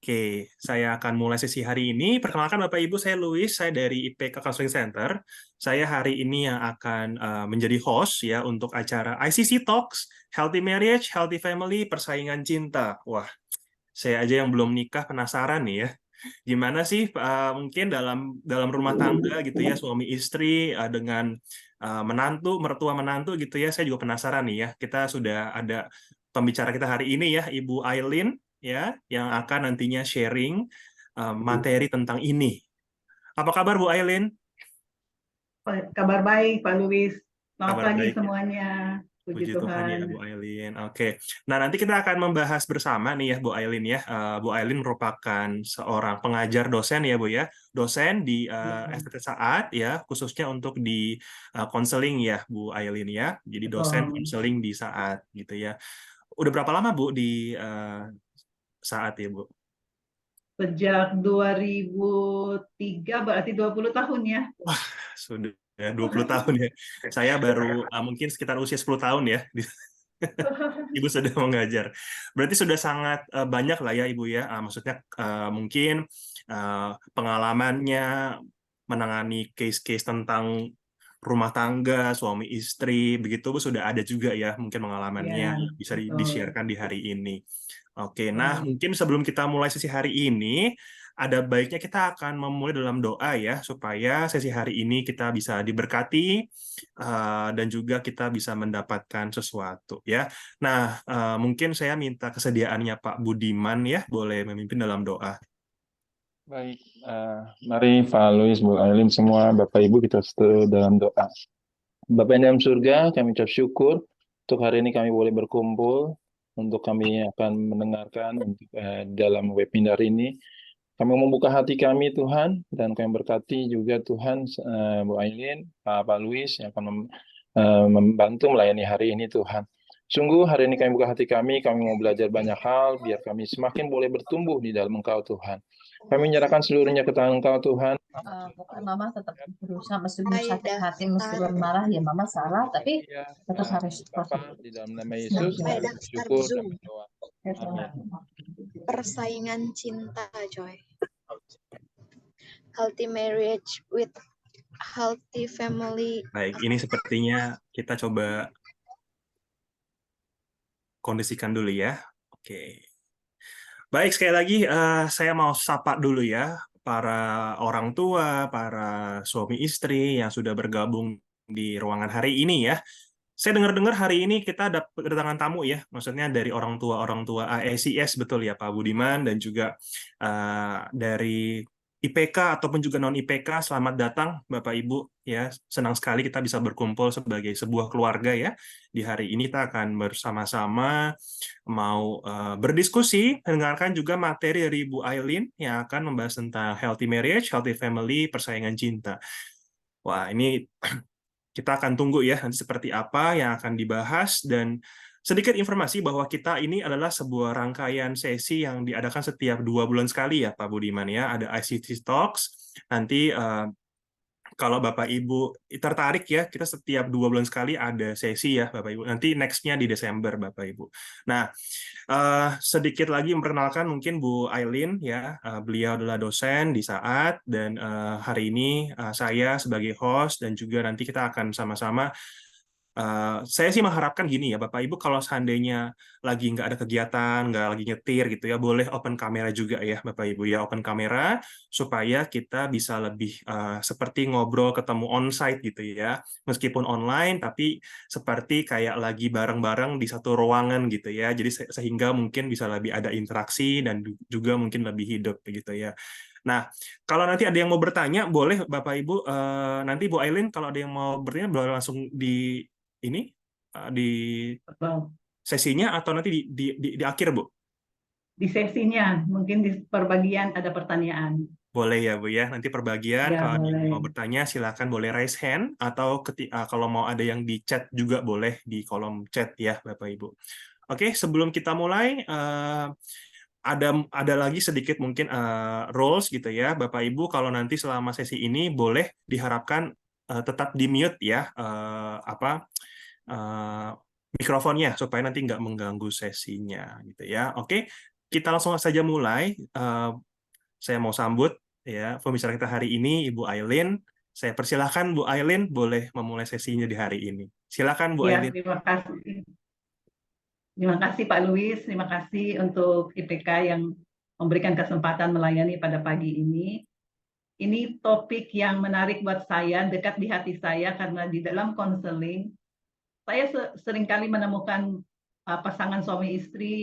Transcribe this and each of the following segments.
Oke, saya akan mulai sesi hari ini. Perkenalkan Bapak Ibu, saya Luis, saya dari IPK Counseling Center. Saya hari ini yang akan menjadi host ya untuk acara ICC Talks, Healthy Marriage, Healthy Family, Persaingan Cinta. Wah, saya aja yang belum nikah penasaran nih ya. Gimana sih mungkin dalam dalam rumah tangga gitu ya, suami istri dengan menantu, mertua menantu gitu ya. Saya juga penasaran nih ya. Kita sudah ada pembicara kita hari ini ya, Ibu Aileen ya, yang akan nantinya sharing materi tentang ini. Apa kabar Bu Aileen? Kabar baik, Pak Luis. Selamat Kabar pagi baik ya. semuanya. Puji Puji Tuhan ya Tuhan. Bu Aileen. Oke. Nah, nanti kita akan membahas bersama nih ya Bu Aileen ya. Bu Aileen merupakan seorang pengajar dosen ya Bu ya. Dosen di STT Saat ya, khususnya untuk di konseling ya Bu Aileen ya. Jadi dosen Betul. konseling di Saat gitu ya. Udah berapa lama Bu di Saat ya Bu? Sejak 2003, berarti 20 tahun ya. Wah, sudah 20 tahun ya. Saya baru mungkin sekitar usia 10 tahun ya. Ibu sudah mengajar. Berarti sudah sangat banyak lah ya Ibu ya. Maksudnya mungkin pengalamannya menangani case-case tentang rumah tangga, suami istri, begitu Bu sudah ada juga ya mungkin pengalamannya Ya, bisa betul. di-share-kan di hari ini. Oke, nah Betul. mungkin sebelum kita mulai sesi hari ini, ada baiknya kita akan memulai dalam doa ya, supaya sesi hari ini kita bisa diberkati dan juga kita bisa mendapatkan sesuatu ya. Nah, mungkin saya minta kesediaannya Pak Budiman ya, boleh memimpin dalam doa. Baik, mari Pak Luis, Bu Aileen, semua Bapak Ibu kita dalam doa. Bapak yang dalam surga, kami ucap syukur untuk hari ini kami boleh berkumpul, untuk kami akan mendengarkan untuk dalam webinar ini. Kami membuka hati kami Tuhan, dan kami berkati juga Tuhan, Bu Aileen, Pak Luis yang akan membantu melayani hari ini Tuhan. Sungguh hari ini kami buka hati kami mau belajar banyak hal, biar kami semakin boleh bertumbuh di dalam Engkau Tuhan. Kami menyerahkan seluruhnya ke tangan Engkau Tuhan. Pokoknya Mama tetap berusaha meskipun sakit hati, meskipun marah, ya Mama salah, tapi tetap harus Bapak, di dalam nama Yesus, kami bersyukur dan berdoa. Amin. Persaingan cinta, coy. Healthy marriage with healthy family. Baik, ini sepertinya kita coba kondisikan dulu ya. Oke. Baik, sekali lagi saya mau sapa dulu ya para orang tua, para suami istri yang sudah bergabung di ruangan hari ini ya. Saya dengar-dengar hari ini kita ada kedatangan tamu ya, maksudnya dari orang tua AECS betul ya Pak Budiman dan juga dari IPK ataupun juga non IPK. Selamat datang Bapak Ibu ya. Senang sekali kita bisa berkumpul sebagai sebuah keluarga ya. Di hari ini kita akan bersama-sama mau berdiskusi, mendengarkan juga materi dari Bu Aileen yang akan membahas tentang healthy marriage, healthy family, persaingan cinta. Wah, ini kita akan tunggu ya nanti seperti apa yang akan dibahas, dan sedikit informasi bahwa kita ini adalah sebuah rangkaian sesi yang diadakan setiap 2 bulan sekali ya Pak Budiman ya. Ada ICT Talks, nanti kalau Bapak Ibu tertarik ya, kita setiap 2 bulan sekali ada sesi ya Bapak Ibu. Nanti next-nya di Desember Bapak Ibu. Nah, sedikit lagi memperkenalkan mungkin Bu Aileen ya. Beliau adalah dosen di Saat, dan hari ini saya sebagai host, dan juga nanti kita akan sama-sama saya sih mengharapkan gini ya Bapak Ibu, kalau seandainya lagi nggak ada kegiatan, nggak lagi nyetir gitu ya, boleh open kamera juga ya Bapak Ibu ya, open kamera supaya kita bisa lebih seperti ngobrol ketemu onsite gitu ya, meskipun online tapi seperti kayak lagi bareng-bareng di satu ruangan gitu ya, jadi sehingga mungkin bisa lebih ada interaksi dan juga mungkin lebih hidup gitu ya. Nah, kalau nanti ada yang mau bertanya, boleh Bapak Ibu, nanti Bu Aileen kalau ada yang mau bertanya boleh langsung di ini di Betul. sesinya atau nanti di akhir Bu? Di sesinya, mungkin di perbagian ada pertanyaan. Boleh ya Bu ya, nanti perbagian Ya, kalau ada yang boleh. mau bertanya silakan boleh raise hand, atau kalau mau ada yang di chat juga boleh di kolom chat ya Bapak Ibu. Oke, sebelum kita mulai ada lagi sedikit mungkin rules gitu ya Bapak Ibu, kalau nanti selama sesi ini boleh diharapkan tetap di mute ya mikrofonnya supaya nanti nggak mengganggu sesinya gitu ya. Oke, kita langsung saja mulai. Saya mau sambut ya pembicara kita hari ini, Ibu Aileen. Saya persilahkan Bu Aileen boleh memulai sesinya di hari ini. Silakan Bu Ya, Aileen. terima kasih. Terima kasih Pak Luis, terima kasih untuk IPK yang memberikan kesempatan melayani pada pagi ini. Ini topik yang menarik buat saya, dekat di hati saya karena di dalam konseling saya seringkali menemukan pasangan suami istri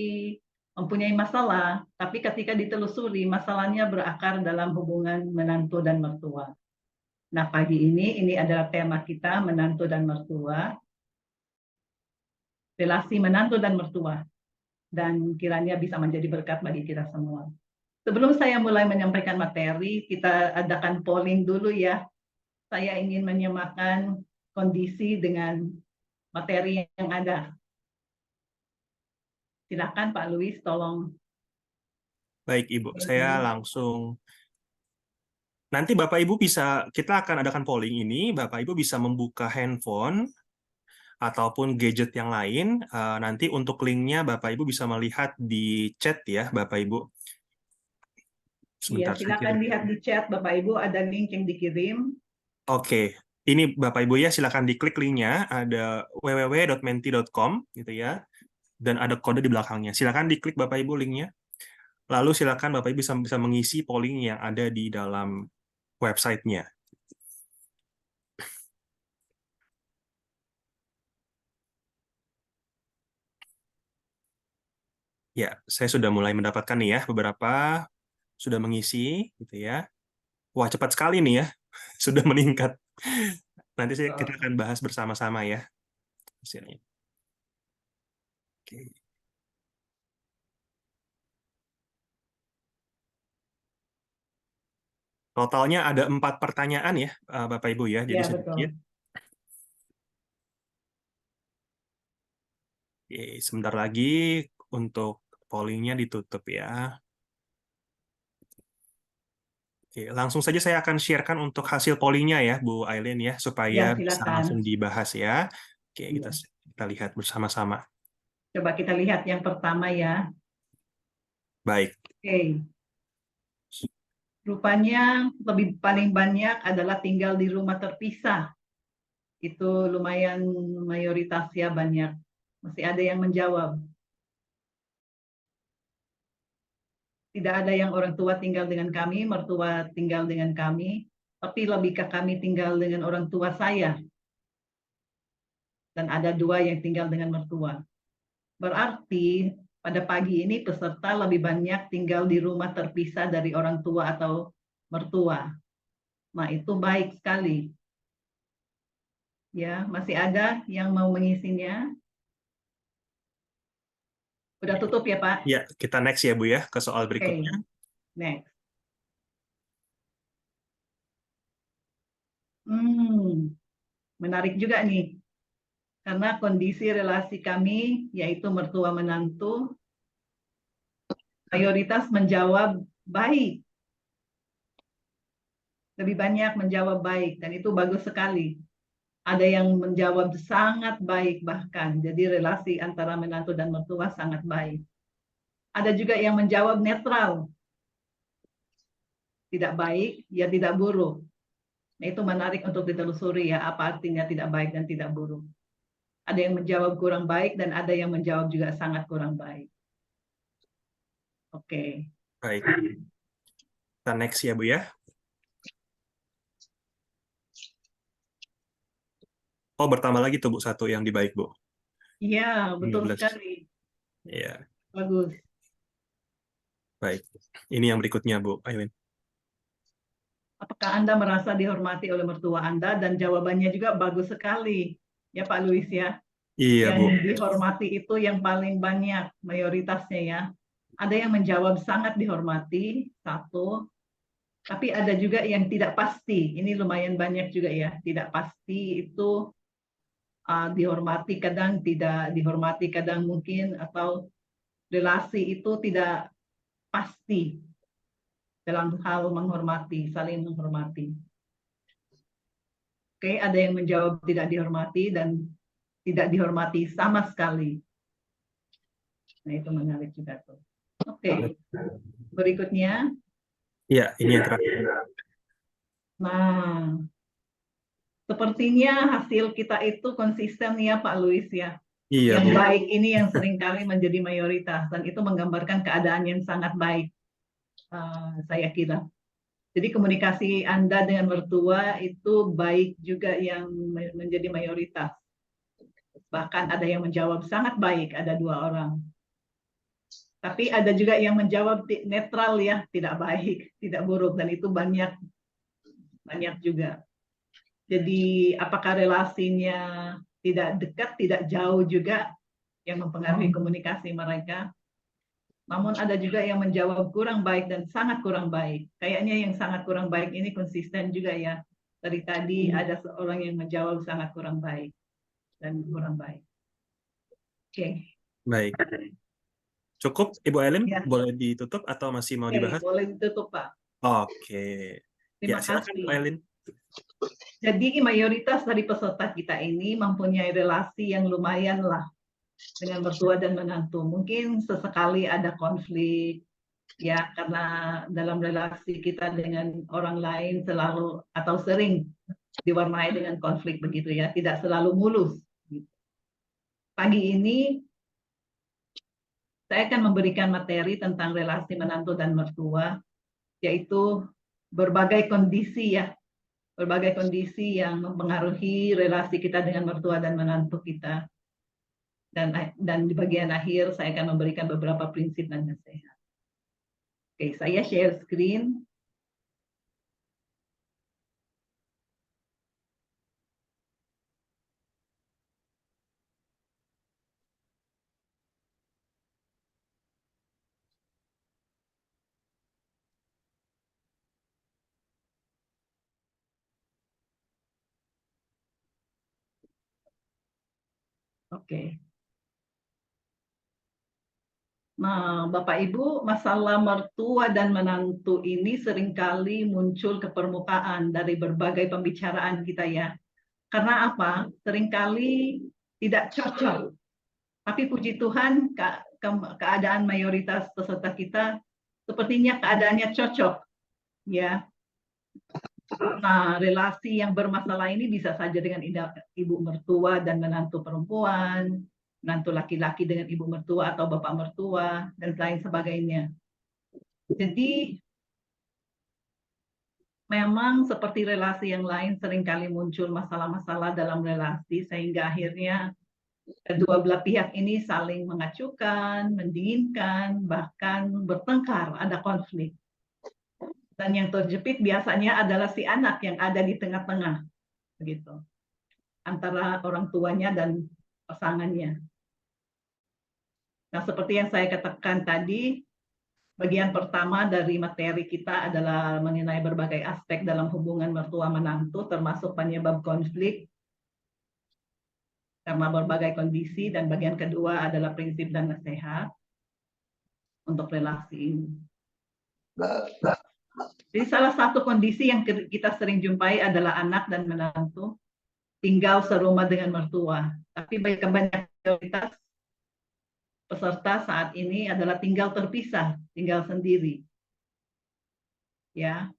mempunyai masalah, tapi ketika ditelusuri masalahnya berakar dalam hubungan menantu dan mertua. Nah, pagi ini adalah tema kita, menantu dan mertua, relasi menantu dan mertua, dan kiranya bisa menjadi berkat bagi kita semua. Sebelum saya mulai menyampaikan materi, kita adakan polling dulu ya. Saya ingin menyamakan kondisi dengan materi yang ada. Silakan Pak Luis, tolong. Baik Ibu, saya langsung. Nanti Bapak Ibu bisa, kita akan adakan polling ini, Bapak Ibu bisa membuka handphone ataupun gadget yang lain. Nanti untuk linknya Bapak Ibu bisa melihat di chat ya Bapak Ibu. Iya, Sebentar, silakan lihat di chat Bapak Ibu, ada link yang dikirim. Oke, ini Bapak Ibu ya, silakan diklik linknya, ada www.menti.com gitu ya, dan ada kode di belakangnya. Silakan diklik Bapak Ibu linknya. Lalu silakan Bapak Ibu bisa mengisi polling yang ada di dalam websitenya. Ya, saya sudah mulai mendapatkan nih ya, beberapa sudah mengisi gitu ya. Wah, cepat sekali nih ya, sudah meningkat. Nanti kita akan bahas bersama-sama ya hasilnya. Oke. Totalnya ada 4 pertanyaan ya, Bapak Ibu ya, jadi Ya, sedikit. betul. Oke, sebentar lagi untuk pollingnya ditutup ya. Oke, langsung saja saya akan sharekan untuk hasil pollingnya ya, Bu Aileen ya, supaya Ya, bisa silakan. langsung dibahas ya. Oke, Ya. kita lihat bersama-sama. Coba kita lihat yang pertama ya. Baik. Oke. Rupanya paling banyak adalah tinggal di rumah terpisah. Itu lumayan mayoritas ya, banyak. Masih ada yang menjawab. Tidak ada yang orang tua tinggal dengan kami, mertua tinggal dengan kami, tapi lebih ke kami tinggal dengan orang tua saya. Dan ada 2 yang tinggal dengan mertua. Berarti pada pagi ini peserta lebih banyak tinggal di rumah terpisah dari orang tua atau mertua. Nah, itu baik sekali. Ya, masih ada yang mau mengisinya? Udah tutup ya, Pak? Ya, kita next ya Bu ya, ke soal berikutnya. Oke, next. Menarik juga nih. Karena kondisi relasi kami, yaitu mertua menantu, mayoritas menjawab baik. Lebih banyak menjawab baik, dan itu bagus sekali. Ada yang menjawab sangat baik bahkan, jadi relasi antara menantu dan mertua sangat baik. Ada juga yang menjawab netral. Tidak baik, ya tidak buruk. Nah, itu menarik untuk ditelusuri ya, apa artinya tidak baik dan tidak buruk. Ada yang menjawab kurang baik dan ada yang menjawab juga sangat kurang baik. Oke. Baik. Kita next ya Bu ya. Oh, bertambah lagi tuh Bu, 1 yang di baik Bu. Iya, betul 15. sekali. Iya. Bagus. Baik. Ini yang berikutnya Bu Aileen. Apakah Anda merasa dihormati oleh mertua Anda? Dan jawabannya juga bagus sekali. Ya Pak Luis ya. Iya Yang Bu. dihormati itu yang paling banyak mayoritasnya ya. Ada yang menjawab sangat dihormati, 1. Tapi ada juga yang tidak pasti. Ini lumayan banyak juga ya. Tidak pasti itu dihormati, kadang tidak dihormati, kadang mungkin, atau relasi itu tidak pasti dalam hal menghormati, saling menghormati. Oke, ada yang menjawab tidak dihormati dan tidak dihormati sama sekali. Nah, itu menarik juga tuh. Oke, berikutnya. Iya, ini yang terakhir. Nah, sepertinya hasil kita itu konsisten ya Pak Luis ya. Iya, Yang Bu. baik ini yang seringkali menjadi mayoritas dan itu menggambarkan keadaan yang sangat baik, saya kira. Jadi komunikasi Anda dengan mertua itu baik juga yang menjadi mayoritas. Bahkan ada yang menjawab sangat baik, ada 2 orang. Tapi ada juga yang menjawab netral ya, tidak baik, tidak buruk, dan itu banyak juga. Jadi apakah relasinya tidak dekat, tidak jauh juga yang mempengaruhi komunikasi mereka. Namun ada juga yang menjawab kurang baik dan sangat kurang baik. Kayaknya yang sangat kurang baik ini konsisten juga ya. Dari tadi ada seorang yang menjawab sangat kurang baik dan kurang baik. Oke. Baik. Cukup, Ibu Elin? Ya. Boleh ditutup atau masih mau Oke, dibahas? boleh ditutup Pak. Oke. Ya, Terima silakan, kasih. Bu Elin. Jadi mayoritas dari peserta kita ini mempunyai relasi yang lumayan lah dengan mertua dan menantu. Mungkin sesekali ada konflik, ya karena dalam relasi kita dengan orang lain selalu atau sering diwarnai dengan konflik begitu ya, tidak selalu mulus. Pagi ini saya akan memberikan materi tentang relasi menantu dan mertua, yaitu berbagai kondisi ya, berbagai kondisi yang mempengaruhi relasi kita dengan mertua dan menantu kita. Dan di bagian akhir saya akan memberikan beberapa prinsip dan nasihat. Oke, saya share screen. Oke. Nah, Bapak Ibu, masalah mertua dan menantu ini seringkali muncul ke permukaan dari berbagai pembicaraan kita ya. Karena apa? Seringkali tidak cocok. Tapi puji Tuhan, keadaan mayoritas peserta kita sepertinya keadaannya cocok. Ya. Nah, relasi yang bermasalah ini bisa saja dengan ibu mertua dan menantu perempuan, menantu laki-laki dengan ibu mertua atau bapak mertua, dan lain sebagainya. Jadi, memang seperti relasi yang lain seringkali muncul masalah-masalah dalam relasi, sehingga akhirnya kedua belah pihak ini saling mengacukan, mendinginkan, bahkan bertengkar, ada konflik. Dan yang terjepit biasanya adalah si anak yang ada di tengah-tengah, begitu, antara orang tuanya dan pasangannya. Nah, seperti yang saya katakan tadi, bagian pertama dari materi kita adalah mengenai berbagai aspek dalam hubungan mertua menantu, termasuk penyebab konflik karena berbagai kondisi, dan bagian kedua adalah prinsip dan nasihat untuk relasi ini. Jadi salah satu kondisi yang kita sering jumpai adalah anak dan menantu tinggal serumah dengan mertua. Tapi kebanyakan mayoritas peserta saat ini adalah tinggal terpisah, tinggal sendiri. Ya.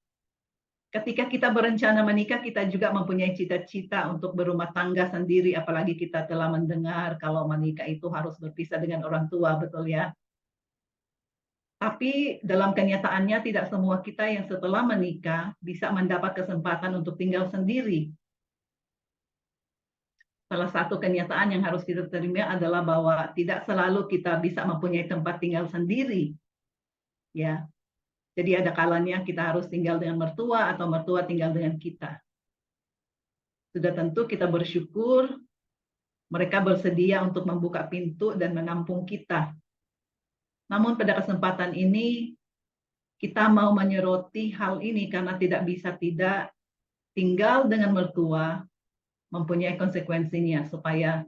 Ketika kita berencana menikah, kita juga mempunyai cita-cita untuk berumah tangga sendiri, apalagi kita telah mendengar kalau menikah itu harus berpisah dengan orang tua, betul ya? Tapi dalam kenyataannya tidak semua kita yang setelah menikah bisa mendapat kesempatan untuk tinggal sendiri. Salah satu kenyataan yang harus kita terima adalah bahwa tidak selalu kita bisa mempunyai tempat tinggal sendiri. Ya. Jadi ada kalanya kita harus tinggal dengan mertua atau mertua tinggal dengan kita. Sudah tentu kita bersyukur mereka bersedia untuk membuka pintu dan menampung kita. Namun pada kesempatan ini kita mau menyoroti hal ini karena tidak bisa tidak tinggal dengan mertua mempunyai konsekuensinya, supaya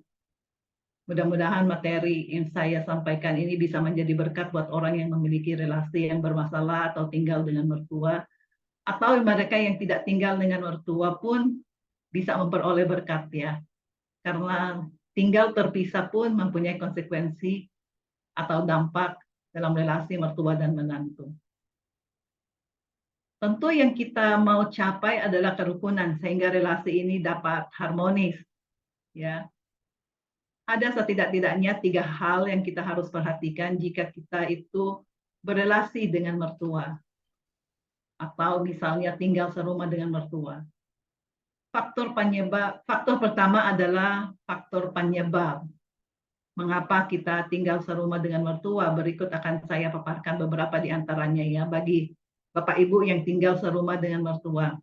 mudah-mudahan materi yang saya sampaikan ini bisa menjadi berkat buat orang yang memiliki relasi yang bermasalah atau tinggal dengan mertua, atau mereka yang tidak tinggal dengan mertua pun bisa memperoleh berkat ya. Karena tinggal terpisah pun mempunyai konsekuensi atau dampak dalam relasi mertua dan menantu. Tentu yang kita mau capai adalah kerukunan sehingga relasi ini dapat harmonis. Ya, ada setidak-tidaknya 3 hal yang kita harus perhatikan jika kita itu berelasi dengan mertua atau misalnya tinggal serumah dengan mertua. Faktor pertama adalah faktor penyebab. Mengapa kita tinggal serumah dengan mertua? Berikut akan saya paparkan beberapa di antaranya ya bagi Bapak Ibu yang tinggal serumah dengan mertua.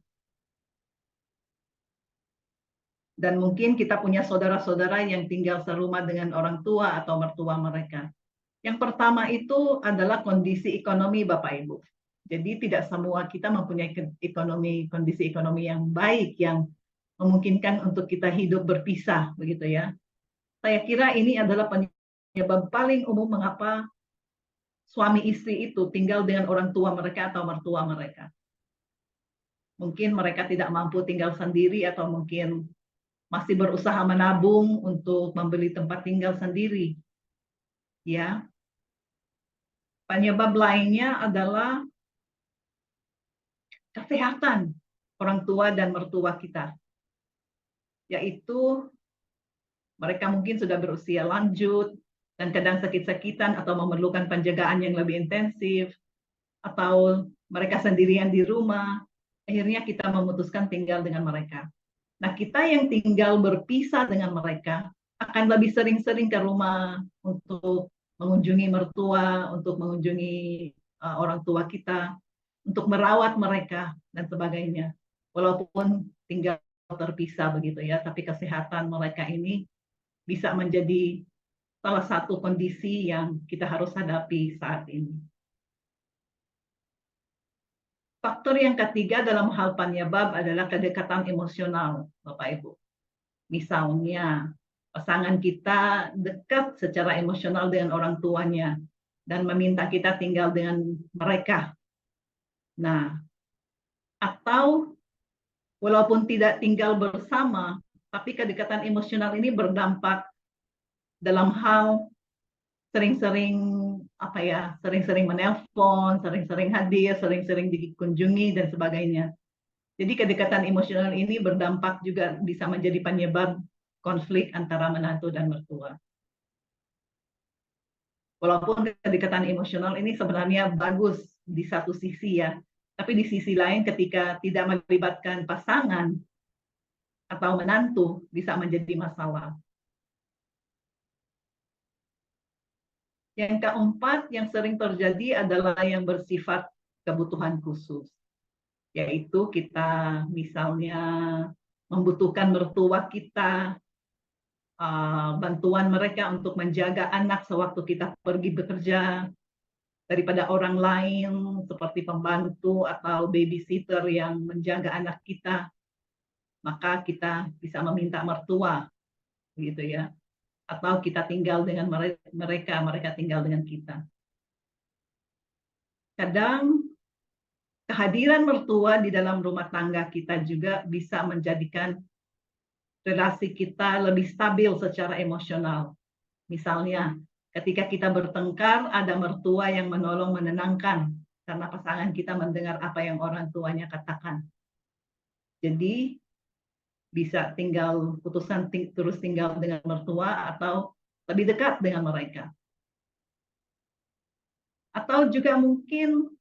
Dan mungkin kita punya saudara-saudara yang tinggal serumah dengan orang tua atau mertua mereka. Yang pertama itu adalah kondisi ekonomi Bapak Ibu. Jadi tidak semua kita mempunyai kondisi ekonomi yang baik yang memungkinkan untuk kita hidup berpisah begitu ya. Saya kira ini adalah penyebab paling umum mengapa suami istri itu tinggal dengan orang tua mereka atau mertua mereka. Mungkin mereka tidak mampu tinggal sendiri atau mungkin masih berusaha menabung untuk membeli tempat tinggal sendiri. Ya. Penyebab lainnya adalah kesehatan orang tua dan mertua kita. Yaitu mereka mungkin sudah berusia lanjut dan kadang sakit-sakitan atau memerlukan penjagaan yang lebih intensif, atau mereka sendirian di rumah, akhirnya kita memutuskan tinggal dengan mereka. Nah, kita yang tinggal berpisah dengan mereka akan lebih sering-sering ke rumah untuk mengunjungi mertua, untuk mengunjungi orang tua kita, untuk merawat mereka dan sebagainya. Walaupun tinggal terpisah begitu ya, tapi kesehatan mereka ini bisa menjadi salah satu kondisi yang kita harus hadapi saat ini. Faktor yang ketiga dalam hal penyebab adalah kedekatan emosional, Bapak Ibu. Misalnya, pasangan kita dekat secara emosional dengan orang tuanya dan meminta kita tinggal dengan mereka. Nah, atau walaupun tidak tinggal bersama, tapi kedekatan emosional ini berdampak dalam hal sering-sering sering-sering menelpon, sering-sering hadir, sering-sering dikunjungi dan sebagainya. Jadi kedekatan emosional ini berdampak juga bisa menjadi penyebab konflik antara menantu dan mertua. Walaupun kedekatan emosional ini sebenarnya bagus di satu sisi ya, tapi di sisi lain ketika tidak melibatkan pasangan atau menantu bisa menjadi masalah. Yang keempat yang sering terjadi adalah yang bersifat kebutuhan khusus, yaitu kita misalnya membutuhkan mertua kita, bantuan mereka untuk menjaga anak sewaktu kita pergi bekerja daripada orang lain seperti pembantu atau babysitter yang menjaga anak kita, maka kita bisa meminta mertua, gitu ya. Atau kita tinggal dengan mereka, mereka tinggal dengan kita. Kadang kehadiran mertua di dalam rumah tangga kita juga bisa menjadikan relasi kita lebih stabil secara emosional. Misalnya, ketika kita bertengkar, ada mertua yang menolong menenangkan karena pasangan kita mendengar apa yang orang tuanya katakan. Jadi, bisa terus tinggal dengan mertua atau lebih dekat dengan mereka. Atau juga mungkin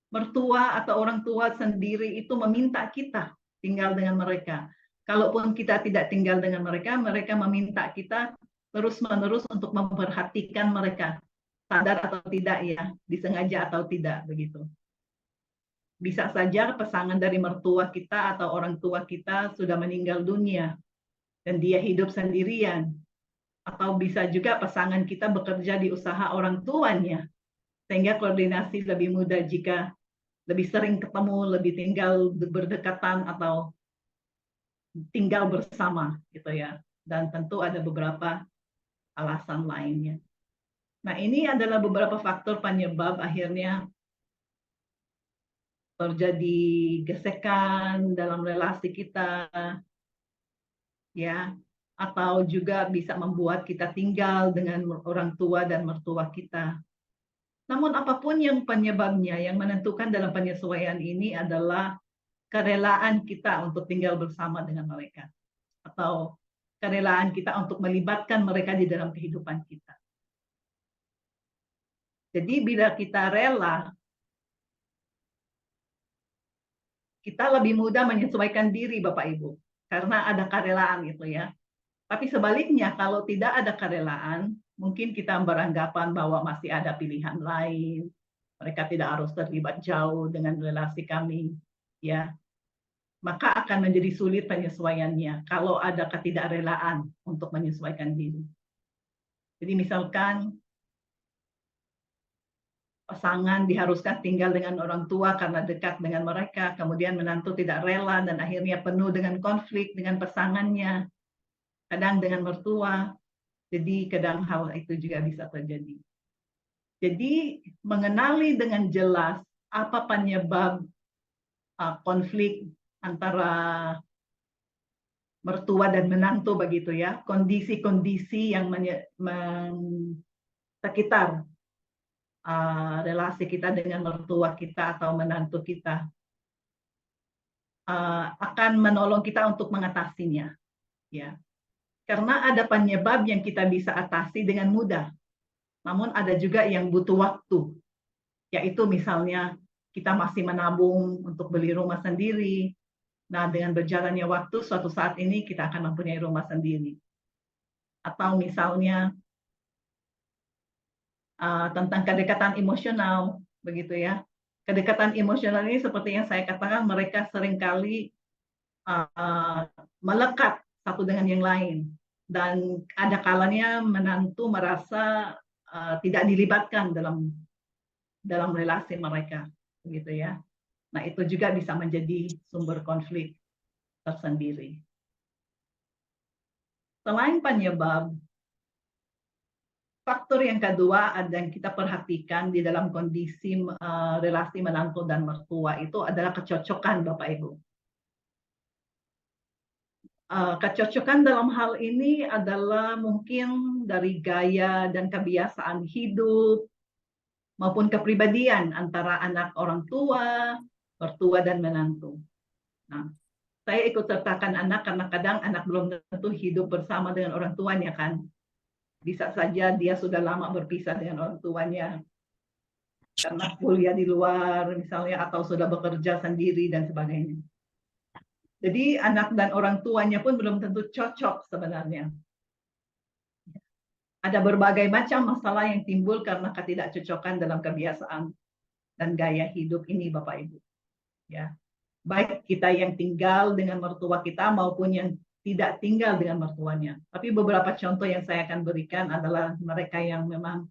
mertua atau orang tua sendiri itu meminta kita tinggal dengan mereka. Kalaupun kita tidak tinggal dengan mereka, mereka meminta kita terus-menerus untuk memperhatikan mereka. Sadar atau tidak ya, disengaja atau tidak begitu. Bisa saja pasangan dari mertua kita atau orang tua kita sudah meninggal dunia dan dia hidup sendirian. Atau bisa juga pasangan kita bekerja di usaha orang tuanya, sehingga koordinasi lebih mudah jika lebih sering ketemu, lebih tinggal berdekatan atau tinggal bersama gitu ya. Dan tentu ada beberapa alasan lainnya. Nah, ini adalah beberapa faktor penyebab akhirnya terjadi gesekan dalam relasi kita, ya, atau juga bisa membuat kita tinggal dengan orang tua dan mertua kita. Namun apapun yang penyebabnya, yang menentukan dalam penyesuaian ini adalah kerelaan kita untuk tinggal bersama dengan mereka, atau kerelaan kita untuk melibatkan mereka di dalam kehidupan kita. Jadi bila kita rela, kita lebih mudah menyesuaikan diri, Bapak Ibu, karena ada kerelaan gitu ya. Tapi sebaliknya, kalau tidak ada kerelaan, mungkin kita beranggapan bahwa masih ada pilihan lain. Mereka tidak harus terlibat jauh dengan relasi kami, ya. Maka akan menjadi sulit penyesuaiannya kalau ada ketidakrelaan untuk menyesuaikan diri. Jadi misalkan pasangan diharuskan tinggal dengan orang tua karena dekat dengan mereka, kemudian menantu tidak rela dan akhirnya penuh dengan konflik dengan pasangannya, kadang dengan mertua. Jadi kadang hal itu juga bisa terjadi. Jadi mengenali dengan jelas apa penyebab konflik antara mertua dan menantu begitu ya, kondisi-kondisi yang sekitar relasi kita dengan mertua kita atau menantu kita akan menolong kita untuk mengatasinya, ya. Karena ada penyebab yang kita bisa atasi dengan mudah, namun ada juga yang butuh waktu, yaitu misalnya kita masih menabung untuk beli rumah sendiri. Nah, dengan berjalannya waktu, suatu saat ini kita akan mempunyai rumah sendiri. Atau misalnya tentang kedekatan emosional, begitu ya. Kedekatan emosional ini seperti yang saya katakan, mereka seringkali melekat satu dengan yang lain. Dan ada kalanya menantu merasa tidak dilibatkan dalam relasi mereka, begitu ya. Nah, itu juga bisa menjadi sumber konflik tersendiri. Selain penyebab, faktor yang kedua ada yang kita perhatikan di dalam kondisi relasi menantu dan mertua itu adalah kecocokan, Bapak Ibu. Kecocokan dalam hal ini adalah mungkin dari gaya dan kebiasaan hidup maupun kepribadian antara anak orang tua, mertua dan menantu. Nah, saya ikut sertakan anak karena kadang anak belum tentu hidup bersama dengan orang tuanya kan. Bisa saja dia sudah lama berpisah dengan orang tuanya karena kuliah di luar misalnya atau sudah bekerja sendiri dan sebagainya. Jadi anak dan orang tuanya pun belum tentu cocok sebenarnya. Ada berbagai macam masalah yang timbul karena ketidakcocokan dalam kebiasaan dan gaya hidup ini, Bapak Ibu. Ya, baik kita yang tinggal dengan mertua kita maupun yang tidak tinggal dengan mertuanya. Tapi beberapa contoh yang saya akan berikan adalah mereka yang memang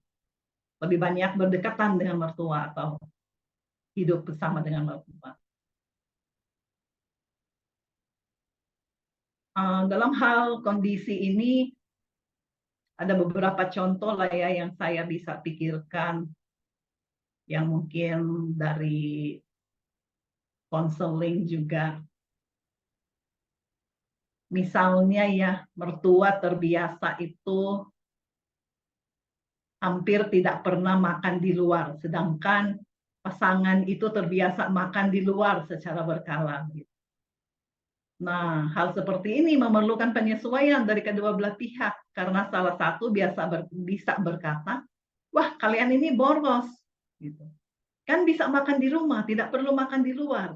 lebih banyak berdekatan dengan mertua atau hidup bersama dengan mertua. Dalam hal kondisi ini, ada beberapa contoh lah ya yang saya bisa pikirkan yang mungkin dari konseling juga. Misalnya ya, mertua terbiasa itu hampir tidak pernah makan di luar, sedangkan pasangan itu terbiasa makan di luar secara berkala. Nah, hal seperti ini memerlukan penyesuaian dari kedua belah pihak, karena salah satu bisa berkata, wah kalian ini boros. Gitu. Kan bisa makan di rumah, tidak perlu makan di luar.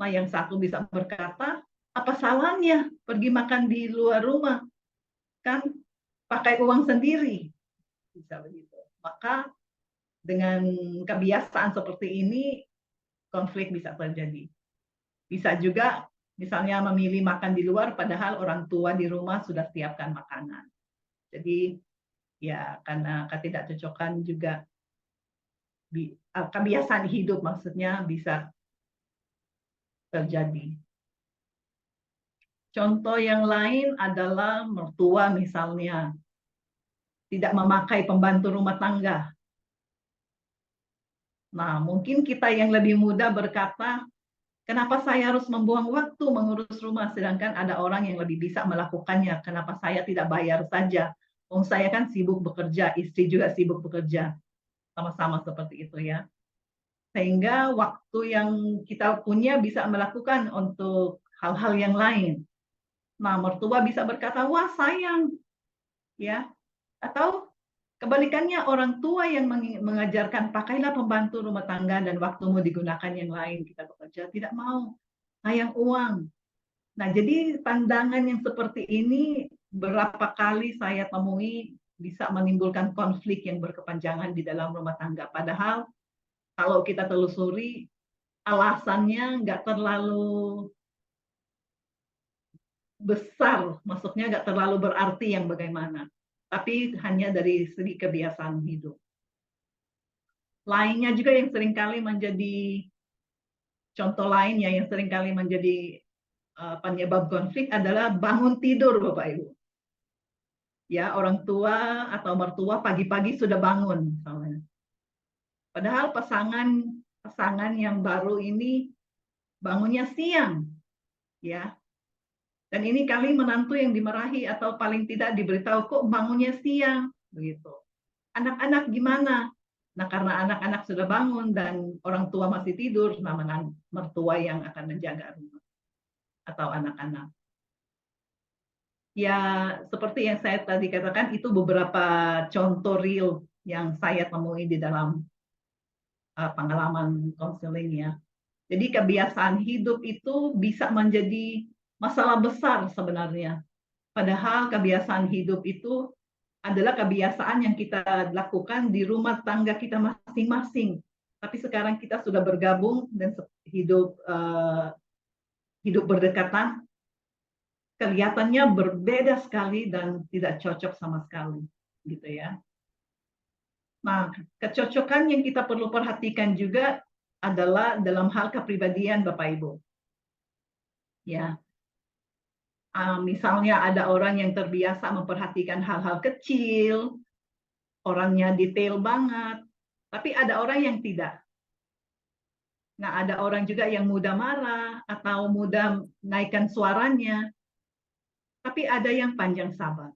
Nah, yang satu bisa berkata, apa salahnya pergi makan di luar rumah? Kan pakai uang sendiri. Bisa begitu. Maka dengan kebiasaan seperti ini, konflik bisa terjadi. Bisa juga misalnya memilih makan di luar, padahal orang tua di rumah sudah siapkan makanan. Jadi ya karena ketidakcocokan juga kebiasaan hidup maksudnya bisa terjadi. Contoh yang lain adalah mertua misalnya tidak memakai pembantu rumah tangga. Nah, mungkin kita yang lebih muda berkata, kenapa saya harus membuang waktu mengurus rumah, sedangkan ada orang yang lebih bisa melakukannya. Kenapa saya tidak bayar saja? Saya kan sibuk bekerja, istri juga sibuk bekerja. sama-sama seperti itu ya. Sehingga waktu yang kita punya bisa melakukan untuk hal-hal yang lain. Nah, mertua bisa berkata, wah sayang, ya. Atau kebalikannya, orang tua yang mengajarkan, pakailah pembantu rumah tangga dan waktumu digunakan yang lain, kita bekerja, tidak mau, sayang uang. Nah, jadi pandangan yang seperti ini berapa kali saya temui bisa menimbulkan konflik yang berkepanjangan di dalam rumah tangga. Padahal kalau kita telusuri, alasannya nggak terlalu besar, maksudnya nggak terlalu berarti yang bagaimana, tapi hanya dari segi kebiasaan hidup. Lainnya juga yang seringkali menjadi contoh lainnya yang seringkali menjadi penyebab konflik adalah bangun tidur, Bapak Ibu. Ya, orang tua atau mertua pagi-pagi sudah bangun, misalnya. Padahal pasangan yang baru ini bangunnya siang, ya. Dan ini kali menantu yang dimarahi atau paling tidak diberitahu kok bangunnya siang, begitu. Anak-anak gimana? Nah, karena anak-anak sudah bangun dan orang tua masih tidur, namanya mertua yang akan menjaga rumah atau anak-anak. Ya, seperti yang saya tadi katakan, itu beberapa contoh real yang saya temui di dalam pengalaman konseling ya. Jadi kebiasaan hidup itu bisa menjadi masalah besar sebenarnya. Padahal kebiasaan hidup itu adalah kebiasaan yang kita lakukan di rumah tangga kita masing-masing. Tapi sekarang kita sudah bergabung dan hidup berdekatan, kelihatannya berbeda sekali dan tidak cocok sama sekali, gitu ya. Nah, kecocokan yang kita perlu perhatikan juga adalah dalam hal kepribadian Bapak Ibu. Ya, misalnya ada orang yang terbiasa memperhatikan hal-hal kecil, orangnya detail banget, tapi ada orang yang tidak. Nah, ada orang juga yang mudah marah atau mudah naikkan suaranya, tapi ada yang panjang sabar.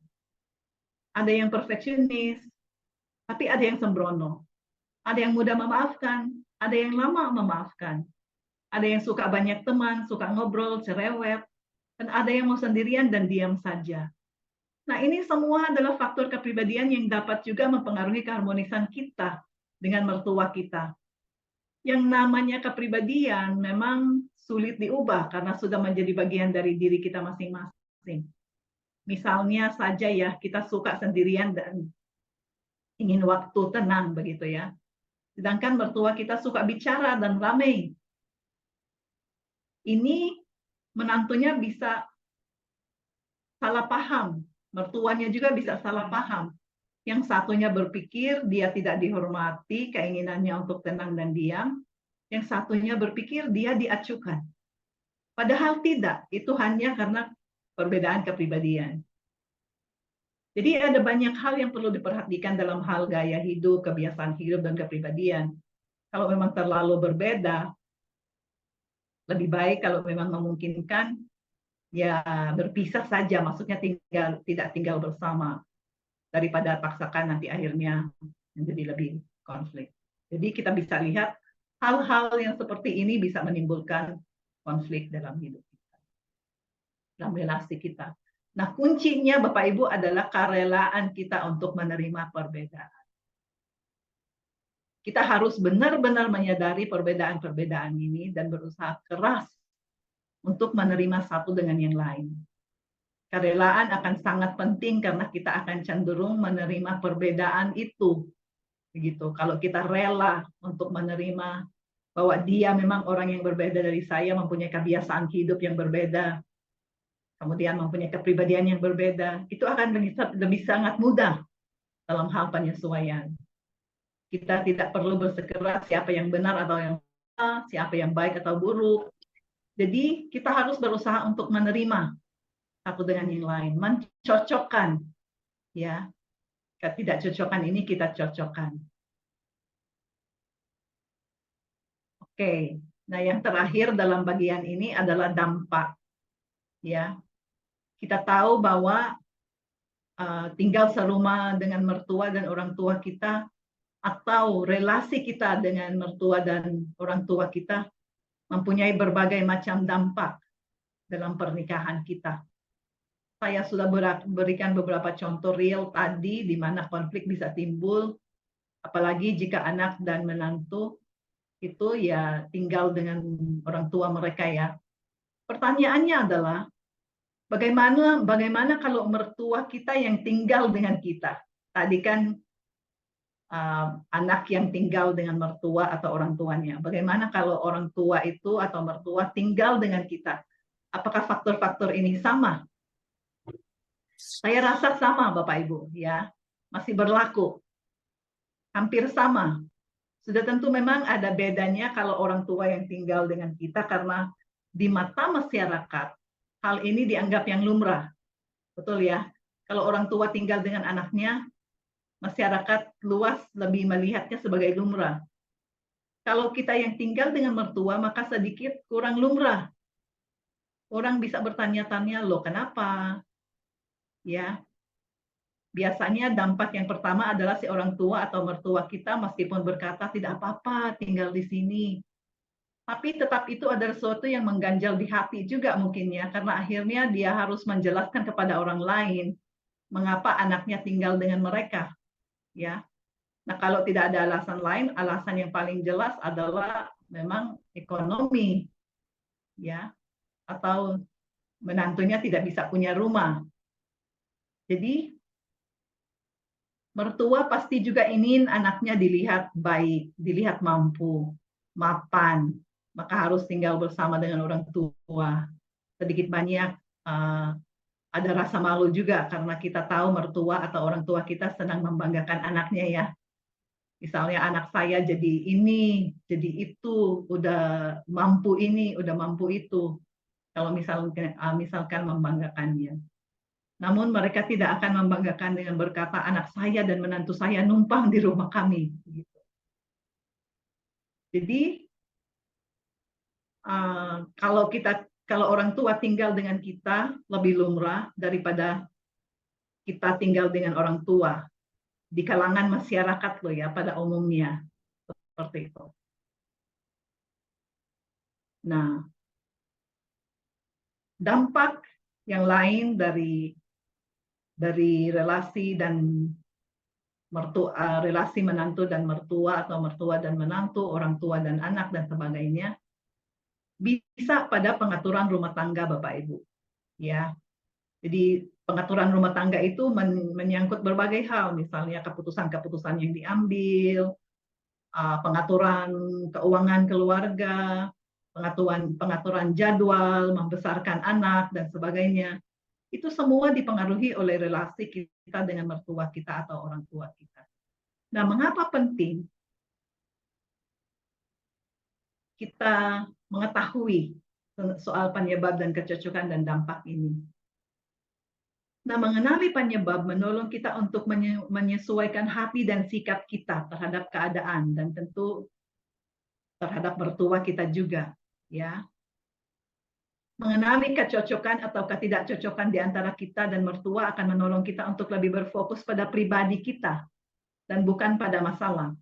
Ada yang perfeksionis, tapi ada yang sembrono. Ada yang mudah memaafkan, ada yang lama memaafkan. Ada yang suka banyak teman, suka ngobrol, cerewet, dan ada yang mau sendirian dan diam saja. Nah, ini semua adalah faktor kepribadian yang dapat juga mempengaruhi keharmonisan kita dengan mertua kita. Yang namanya kepribadian memang sulit diubah karena sudah menjadi bagian dari diri kita masing-masing. Misalnya saja ya, kita suka sendirian dan ingin waktu tenang begitu ya. Sedangkan mertua kita suka bicara dan ramai. Ini menantunya bisa salah paham, mertuanya juga bisa salah paham. Yang satunya berpikir dia tidak dihormati, keinginannya untuk tenang dan diam. Yang satunya berpikir dia diacuhkan. Padahal tidak, itu hanya karena perbedaan kepribadian. Jadi ada banyak hal yang perlu diperhatikan dalam hal gaya hidup, kebiasaan hidup, dan kepribadian. Kalau memang terlalu berbeda, lebih baik kalau memang memungkinkan, ya berpisah saja, maksudnya tidak tinggal bersama, daripada paksakan nanti akhirnya menjadi lebih konflik. Jadi kita bisa lihat hal-hal yang seperti ini bisa menimbulkan konflik dalam hidup kita, dalam relasi kita. Nah, kuncinya Bapak Ibu adalah kerelaan kita untuk menerima perbedaan. Kita harus benar-benar menyadari perbedaan-perbedaan ini dan berusaha keras untuk menerima satu dengan yang lain. Kerelaan akan sangat penting karena kita akan cenderung menerima perbedaan itu. Begitu. Kalau kita rela untuk menerima bahwa dia memang orang yang berbeda dari saya, mempunyai kebiasaan hidup yang berbeda, kemudian mempunyai kepribadian yang berbeda, itu akan lebih sangat mudah dalam hal penyesuaian. Kita tidak perlu bersikeras siapa yang benar atau yang salah, siapa yang baik atau buruk. Jadi kita harus berusaha untuk menerima satu dengan yang lain, mencocokkan, ya. Ketidakcocokan ini kita cocokkan. Oke, nah yang terakhir dalam bagian ini adalah dampak, ya. Kita tahu bahwa tinggal serumah dengan mertua dan orang tua kita atau relasi kita dengan mertua dan orang tua kita mempunyai berbagai macam dampak dalam pernikahan kita. Saya sudah berikan beberapa contoh real tadi di mana konflik bisa timbul, apalagi jika anak dan menantu itu ya tinggal dengan orang tua mereka ya. Pertanyaannya adalah bagaimana kalau mertua kita yang tinggal dengan kita? Tadi kan anak yang tinggal dengan mertua atau orang tuanya. Bagaimana kalau orang tua itu atau mertua tinggal dengan kita? Apakah faktor-faktor ini sama? Saya rasa sama, Bapak Ibu, ya. Masih berlaku. Hampir sama. Sudah tentu memang ada bedanya kalau orang tua yang tinggal dengan kita karena di mata masyarakat hal ini dianggap yang lumrah. Betul ya? Kalau orang tua tinggal dengan anaknya, masyarakat luas lebih melihatnya sebagai lumrah. Kalau kita yang tinggal dengan mertua, maka sedikit kurang lumrah. Orang bisa bertanya-tanya, loh kenapa? Ya, biasanya dampak yang pertama adalah si orang tua atau mertua kita meskipun berkata tidak apa-apa tinggal di sini. Tapi tetap itu ada sesuatu yang mengganjal di hati juga mungkin ya, karena akhirnya dia harus menjelaskan kepada orang lain mengapa anaknya tinggal dengan mereka. Ya. Nah, kalau tidak ada alasan lain, alasan yang paling jelas adalah memang ekonomi. Ya. Atau menantunya tidak bisa punya rumah. Jadi mertua pasti juga ingin anaknya dilihat baik, dilihat mampu, mapan, maka harus tinggal bersama dengan orang tua. Sedikit banyak ada rasa malu juga karena kita tahu mertua atau orang tua kita senang membanggakan anaknya ya. Misalnya anak saya jadi ini, jadi itu, udah mampu ini, udah mampu itu. Kalau misalkan membanggakannya. Namun mereka tidak akan membanggakan dengan berkata anak saya dan menantu saya numpang di rumah kami. Jadi kalau orang tua tinggal dengan kita lebih lumrah daripada kita tinggal dengan orang tua di kalangan masyarakat loh ya pada umumnya seperti itu. Nah, dampak yang lain dari relasi dan relasi menantu dan mertua atau mertua dan menantu, orang tua dan anak dan sebagainya bisa pada pengaturan rumah tangga Bapak Ibu. Ya. Jadi pengaturan rumah tangga itu menyangkut berbagai hal, misalnya keputusan-keputusan yang diambil, pengaturan keuangan keluarga, pengaturan jadwal, membesarkan anak dan sebagainya. Itu semua dipengaruhi oleh relasi kita dengan mertua kita atau orang tua kita. Nah, mengapa penting kita mengetahui soal penyebab dan kecocokan dan dampak ini? Nah, mengenali penyebab menolong kita untuk menyesuaikan hati dan sikap kita terhadap keadaan dan tentu terhadap mertua kita juga, ya. Mengenali kecocokan atau ketidakcocokan di antara kita dan mertua akan menolong kita untuk lebih berfokus pada pribadi kita dan bukan pada masalah.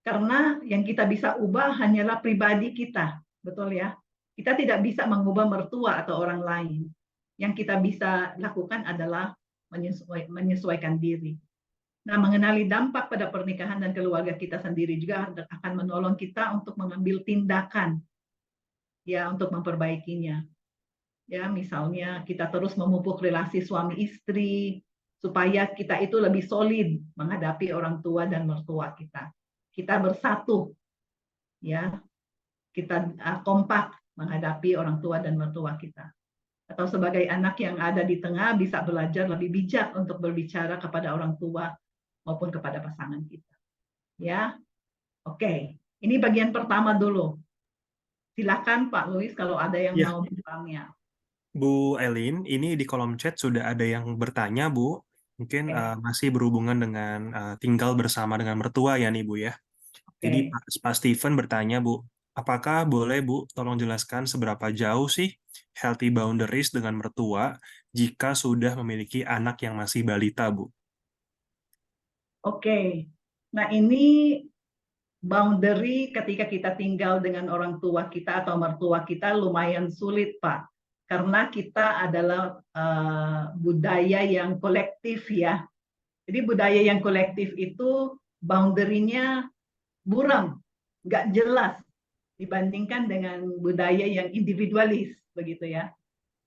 Karena yang kita bisa ubah hanyalah pribadi kita, betul ya? Kita tidak bisa mengubah mertua atau orang lain. Yang kita bisa lakukan adalah menyesuaikan diri. Nah, mengenali dampak pada pernikahan dan keluarga kita sendiri juga akan menolong kita untuk mengambil tindakan ya untuk memperbaikinya. Ya, misalnya kita terus memupuk relasi suami istri supaya kita itu lebih solid menghadapi orang tua dan mertua kita. Kita bersatu. Ya. Kita kompak menghadapi orang tua dan mertua kita. Atau sebagai anak yang ada di tengah bisa belajar lebih bijak untuk berbicara kepada orang tua maupun kepada pasangan kita. Ya. Oke, ini bagian pertama dulu. Silakan Pak Louis kalau ada yang mau bertanya. Bu Elin, ini di kolom chat sudah ada yang bertanya, Bu. Mungkin masih berhubungan dengan tinggal bersama dengan mertua ya nih, Bu ya. Jadi Pak Steven bertanya, Bu, apakah boleh, Bu, tolong jelaskan seberapa jauh sih healthy boundaries dengan mertua jika sudah memiliki anak yang masih balita, Bu? Oke. Nah, ini boundary ketika kita tinggal dengan orang tua kita atau mertua kita lumayan sulit, Pak. Karena kita adalah budaya yang kolektif ya. Jadi budaya yang kolektif itu boundary-nya buram, nggak jelas dibandingkan dengan budaya yang individualis, begitu ya.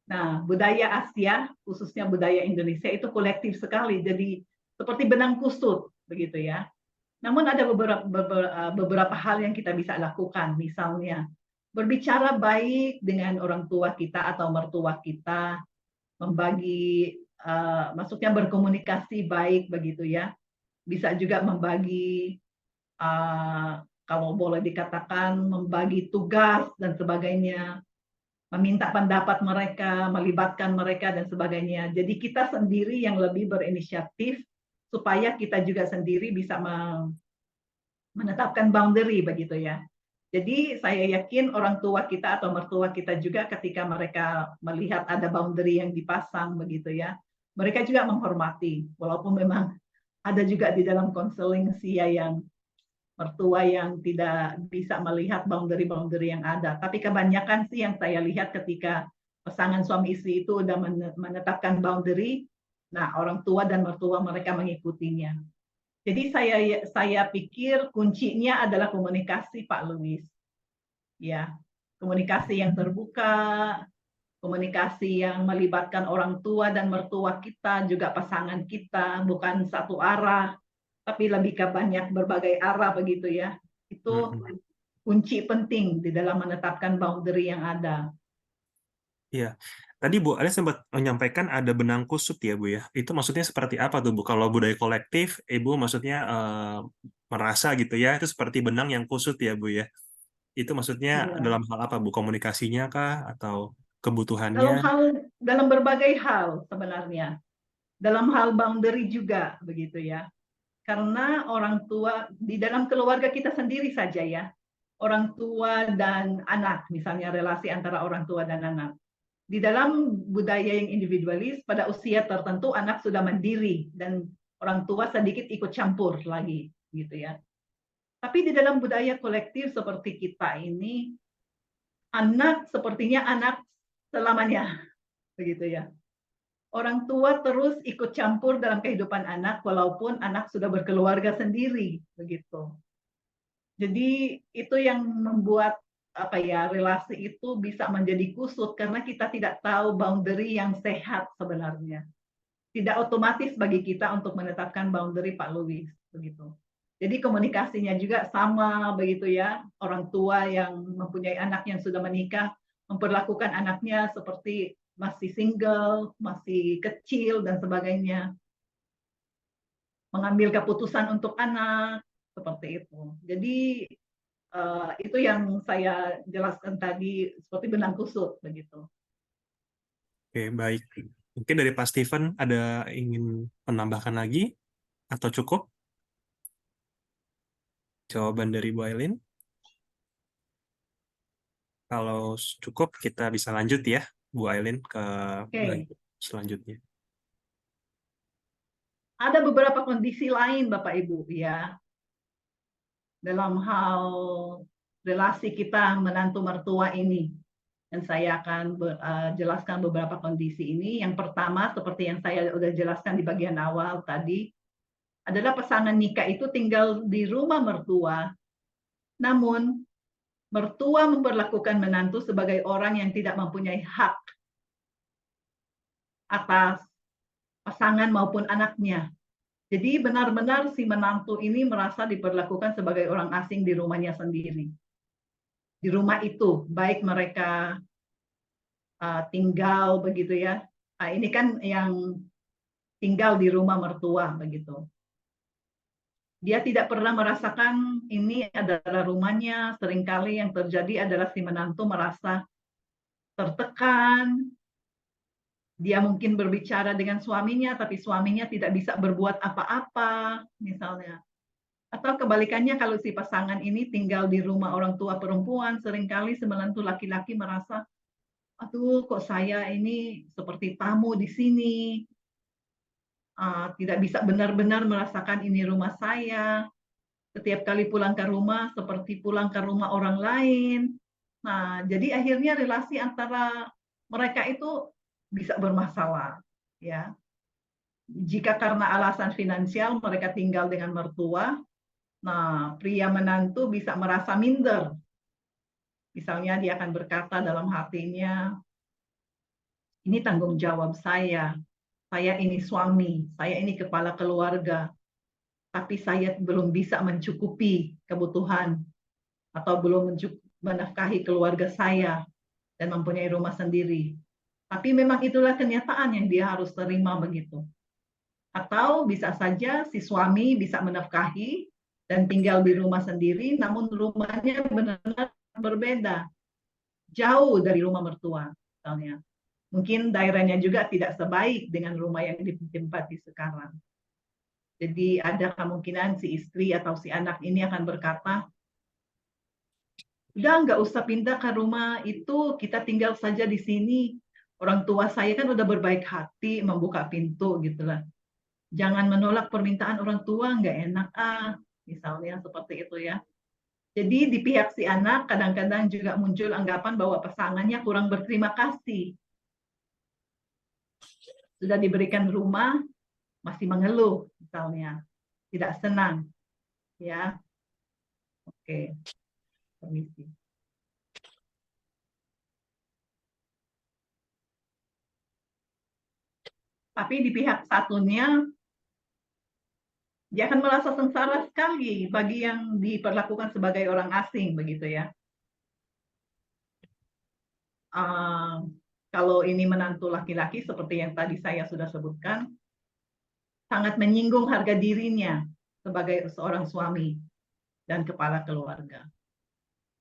Nah, budaya Asia, khususnya budaya Indonesia itu kolektif sekali, jadi seperti benang kusut, begitu ya. Namun ada beberapa hal yang kita bisa lakukan, misalnya berbicara baik dengan orang tua kita atau mertua kita, membagi, maksudnya berkomunikasi baik begitu ya. Bisa juga membagi, kalau boleh dikatakan membagi tugas dan sebagainya, meminta pendapat mereka, melibatkan mereka dan sebagainya. Jadi kita sendiri yang lebih berinisiatif supaya kita juga sendiri bisa menetapkan boundary begitu ya. Jadi saya yakin orang tua kita atau mertua kita juga ketika mereka melihat ada boundary yang dipasang begitu ya, mereka juga menghormati. Walaupun memang ada juga di dalam konseling sia yang mertua yang tidak bisa melihat boundary-boundary yang ada. Tapi kebanyakan sih yang saya lihat ketika pasangan suami istri itu sudah menetapkan boundary, nah orang tua dan mertua mereka mengikutinya. Jadi saya pikir kuncinya adalah komunikasi, Pak Louis. Ya, komunikasi yang terbuka, komunikasi yang melibatkan orang tua dan mertua kita, juga pasangan kita, bukan satu arah, tapi lebih ke banyak berbagai arah begitu ya. Itu kunci penting di dalam menetapkan boundary yang ada. Iya. Tadi Bu Ali sempat menyampaikan ada benang kusut ya Bu ya. Itu maksudnya seperti apa tuh Bu? Kalau budaya kolektif, Ibu maksudnya merasa gitu ya, itu seperti benang yang kusut ya Bu ya. Itu maksudnya Iya. dalam hal apa Bu? Komunikasinya kah? Atau kebutuhannya? Dalam berbagai hal sebenarnya. Dalam hal boundary juga begitu ya. Karena orang tua di dalam keluarga kita sendiri saja ya. Orang tua dan anak, misalnya relasi antara orang tua dan anak. Di dalam budaya yang individualis, pada usia tertentu anak sudah mandiri dan orang tua sedikit ikut campur lagi, gitu ya. Tapi di dalam budaya kolektif seperti kita ini, anak sepertinya anak selamanya, begitu ya. Orang tua terus ikut campur dalam kehidupan anak, walaupun anak sudah berkeluarga sendiri, begitu. Jadi itu yang membuat relasi itu bisa menjadi kusut karena kita tidak tahu boundary yang sehat sebenarnya. Tidak otomatis bagi kita untuk menetapkan boundary, Pak Louis, begitu. Jadi komunikasinya juga sama begitu ya. Orang tua yang mempunyai anak yang sudah menikah memperlakukan anaknya seperti masih single, masih kecil dan sebagainya. Mengambil keputusan untuk anak seperti itu. Jadi itu yang saya jelaskan tadi seperti benang kusut begitu. Oke, baik. Mungkin dari Pak Steven ada ingin menambahkan lagi atau cukup? Jawaban dari Bu Aileen? Kalau cukup kita bisa lanjut ya, Bu Aileen, ke bagian selanjutnya. Ada beberapa kondisi lain Bapak Ibu ya. Dalam hal relasi kita menantu mertua ini. Dan saya akan jelaskan beberapa kondisi ini. Yang pertama, seperti yang saya sudah jelaskan di bagian awal tadi, adalah pasangan nikah itu tinggal di rumah mertua. Namun, mertua memperlakukan menantu sebagai orang yang tidak mempunyai hak atas pasangan maupun anaknya. Jadi benar-benar si menantu ini merasa diperlakukan sebagai orang asing di rumahnya sendiri. Di rumah itu, baik mereka tinggal begitu ya. Nah, ini kan yang tinggal di rumah mertua begitu. Dia tidak pernah merasakan ini adalah rumahnya. Seringkali yang terjadi adalah si menantu merasa tertekan. Dia mungkin berbicara dengan suaminya, tapi suaminya tidak bisa berbuat apa-apa, misalnya. Atau kebalikannya, kalau si pasangan ini tinggal di rumah orang tua perempuan, seringkali si menantu laki-laki merasa, aduh kok saya ini seperti tamu di sini, tidak bisa benar-benar merasakan ini rumah saya. Setiap kali pulang ke rumah seperti pulang ke rumah orang lain. Nah, jadi akhirnya relasi antara mereka itu bisa bermasalah, ya. Jika karena alasan finansial mereka tinggal dengan mertua, nah pria menantu bisa merasa minder. Misalnya dia akan berkata dalam hatinya, ini tanggung jawab saya ini suami, saya ini kepala keluarga, tapi saya belum bisa mencukupi kebutuhan atau belum menafkahi keluarga saya dan mempunyai rumah sendiri. Tapi memang itulah kenyataan yang dia harus terima begitu. Atau bisa saja si suami bisa menafkahi dan tinggal di rumah sendiri, namun rumahnya benar-benar berbeda, jauh dari rumah mertua, misalnya. Mungkin daerahnya juga tidak sebaik dengan rumah yang ditempati sekarang. Jadi ada kemungkinan si istri atau si anak ini akan berkata, udah nggak usah pindah ke rumah itu, kita tinggal saja di sini. Orang tua saya kan udah berbaik hati membuka pintu gitulah. Jangan menolak permintaan orang tua, nggak enak misalnya seperti itu ya. Jadi di pihak si anak kadang-kadang juga muncul anggapan bahwa pasangannya kurang berterima kasih. Sudah diberikan rumah, masih mengeluh misalnya, tidak senang. Ya, oke, permisi. Tapi di pihak satunya, dia akan merasa sengsara sekali bagi yang diperlakukan sebagai orang asing, begitu ya. Kalau ini menantu laki-laki seperti yang tadi saya sudah sebutkan, sangat menyinggung harga dirinya sebagai seorang suami dan kepala keluarga.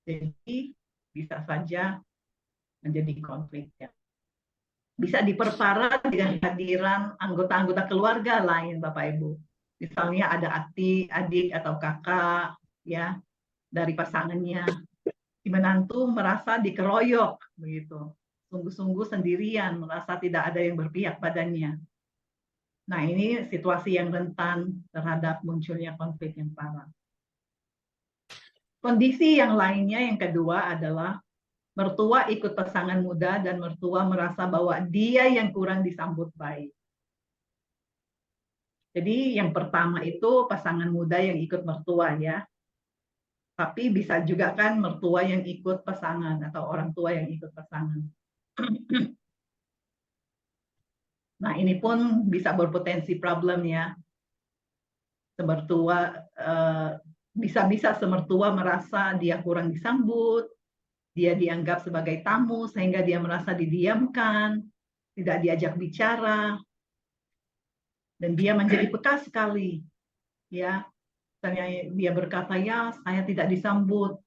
Jadi bisa saja menjadi konflik ya. Bisa diperparah dengan kehadiran anggota-anggota keluarga lain, Bapak Ibu. Misalnya ada adik atau kakak ya dari pasangannya. Si menantu merasa dikeroyok begitu. Sungguh-sungguh sendirian, merasa tidak ada yang berpihak padanya. Nah, ini situasi yang rentan terhadap munculnya konflik yang parah. Kondisi yang lainnya yang kedua adalah mertua ikut pasangan muda dan mertua merasa bahwa dia yang kurang disambut baik. Jadi yang pertama itu pasangan muda yang ikut mertua ya. Tapi bisa juga kan mertua yang ikut pasangan atau orang tua yang ikut pasangan. Nah, ini pun bisa berpotensi problem ya. Semertua bisa-bisa semertua merasa dia kurang disambut, dia dianggap sebagai tamu sehingga dia merasa didiamkan, tidak diajak bicara, dan dia menjadi peka sekali. Ya, misalnya dia berkata, ya saya tidak disambut,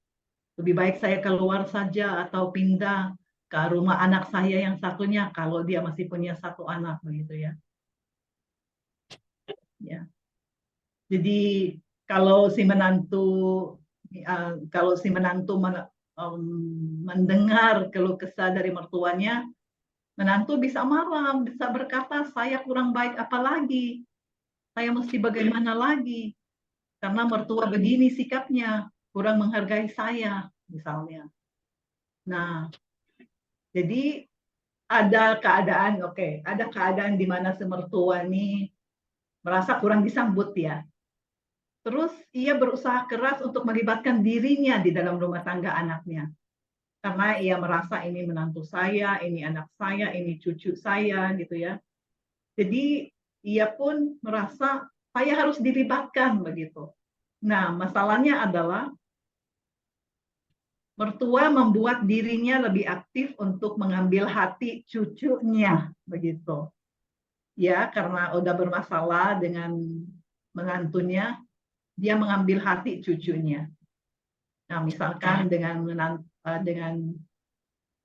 lebih baik saya keluar saja atau pindah ke rumah anak saya yang satunya kalau dia masih punya satu anak begitu ya. Ya. Jadi kalau si menantu mendengar keluh kesah dari mertuanya, menantu bisa marah, bisa berkata saya kurang baik apa lagi, saya mesti bagaimana lagi, karena mertua begini sikapnya, kurang menghargai saya misalnya. Nah, jadi ada keadaan di mana si mertua ini merasa kurang disambut ya. Terus ia berusaha keras untuk melibatkan dirinya di dalam rumah tangga anaknya. Karena ia merasa ini menantu saya, ini anak saya, ini cucu saya gitu ya. Jadi ia pun merasa saya harus dilibatkan begitu. Nah, masalahnya adalah mertua membuat dirinya lebih aktif untuk mengambil hati cucunya begitu. Ya, karena udah bermasalah dengan menantunya, dia mengambil hati cucunya. Nah, misalkan dengan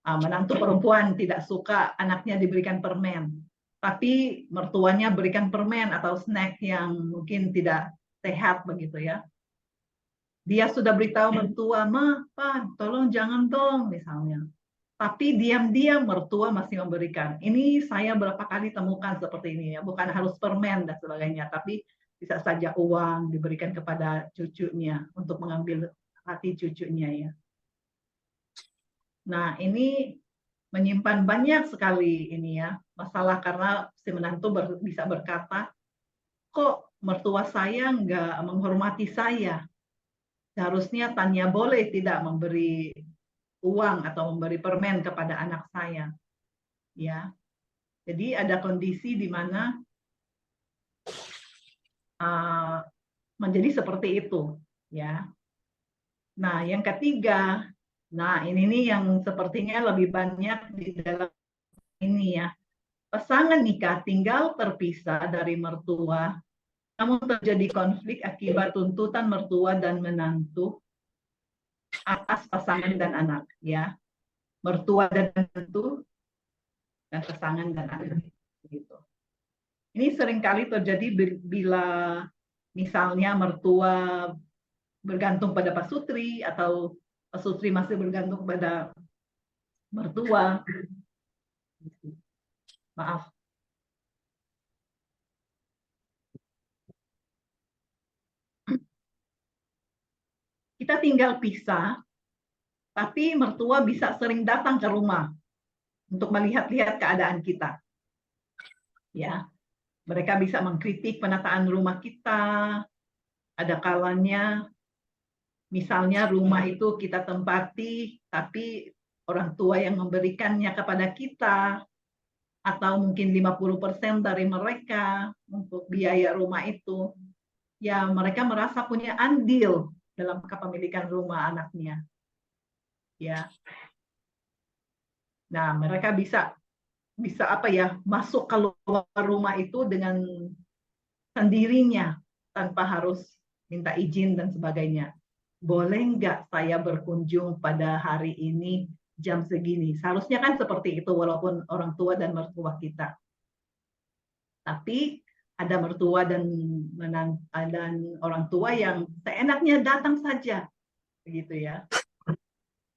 menantu perempuan tidak suka anaknya diberikan permen, tapi mertuanya berikan permen atau snack yang mungkin tidak sehat begitu ya. Dia sudah beritahu mertua, "Ma, Pa, tolong jangan dong," misalnya. Tapi diam-diam mertua masih memberikan. Ini saya berapa kali temukan seperti ini ya, bukan harus permen dan sebagainya, tapi bisa saja uang diberikan kepada cucunya untuk mengambil hati cucunya ya. Nah, ini menyimpan banyak sekali ini ya masalah karena si menantu bisa berkata, kok mertua saya nggak menghormati saya? Seharusnya Tania boleh tidak memberi uang atau memberi permen kepada anak saya. Ya, jadi ada kondisi di mana menjadi seperti itu, ya. Nah, yang ketiga, nah ini nih yang sepertinya lebih banyak di dalam ini ya. Pasangan nikah tinggal terpisah dari mertua, namun terjadi konflik akibat tuntutan mertua dan menantu atas pasangan dan anak, ya. Mertua dan menantu dan pasangan dan anak, gitu. Ini seringkali terjadi bila misalnya mertua bergantung pada pasutri atau pasutri masih bergantung pada mertua. Maaf. Kita tinggal pisah, tapi mertua bisa sering datang ke rumah untuk melihat-lihat keadaan kita. Ya, mereka bisa mengkritik penataan rumah kita. Ada kalanya misalnya rumah itu kita tempati, tapi orang tua yang memberikannya kepada kita, atau mungkin 50% dari mereka untuk biaya rumah itu. Ya, mereka merasa punya andil dalam kepemilikan rumah anaknya. Ya. Nah, mereka bisa apa ya, masuk keluar rumah itu dengan sendirinya tanpa harus minta izin dan sebagainya. Boleh nggak saya berkunjung pada hari ini jam segini? Seharusnya kan seperti itu walaupun orang tua dan mertua kita. Tapi ada mertua dan orang tua yang seenaknya datang saja, begitu ya.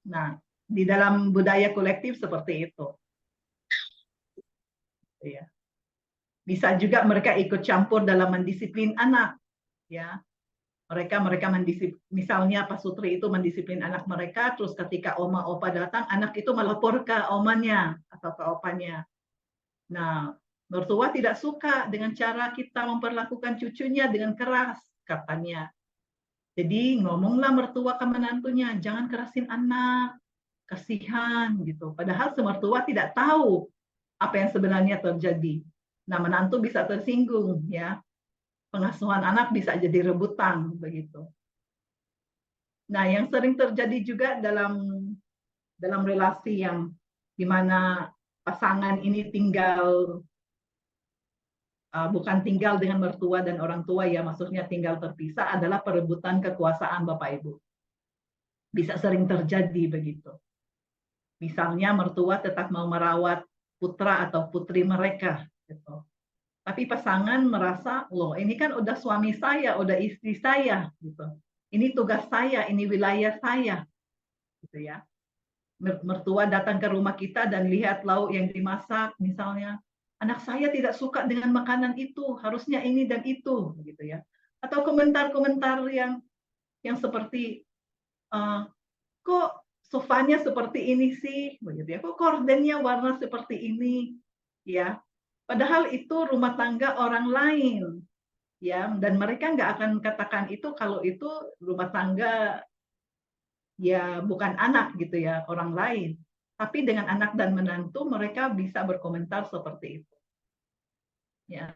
Nah, di dalam budaya kolektif seperti itu. Ya. Bisa juga mereka ikut campur dalam mendisiplin anak, ya. Mereka misalnya Pak Sutri itu mendisiplin anak mereka, terus ketika oma opa datang, anak itu melapor ke omanya atau ke opanya. Nah, mertua tidak suka dengan cara kita memperlakukan cucunya dengan keras, katanya. Jadi ngomonglah mertua ke menantunya, jangan kerasin anak, kasihan gitu. Padahal semertua tidak tahu apa yang sebenarnya terjadi. Nah, menantu bisa tersinggung ya. Pengasuhan anak bisa jadi rebutan begitu. Nah, yang sering terjadi juga dalam relasi yang di mana pasangan ini tinggal bukan tinggal dengan mertua dan orang tua ya, maksudnya tinggal terpisah adalah perebutan kekuasaan Bapak Ibu. Bisa sering terjadi begitu. Misalnya mertua tetap mau merawat putra atau putri mereka gitu. Tapi pasangan merasa, loh ini kan udah suami saya, udah istri saya, gitu. Ini tugas saya, ini wilayah saya, gitu ya. Mertua datang ke rumah kita dan lihat lauk yang dimasak, misalnya, anak saya tidak suka dengan makanan itu, harusnya ini dan itu, gitu ya. Atau komentar-komentar yang seperti, kok sofanya seperti ini sih, begitu ya. Kok kordennya warna seperti ini, ya. Padahal itu rumah tangga orang lain, ya, dan mereka nggak akan katakan itu kalau itu rumah tangga ya bukan anak gitu ya, orang lain. Tapi dengan anak dan menantu mereka bisa berkomentar seperti itu. Ya.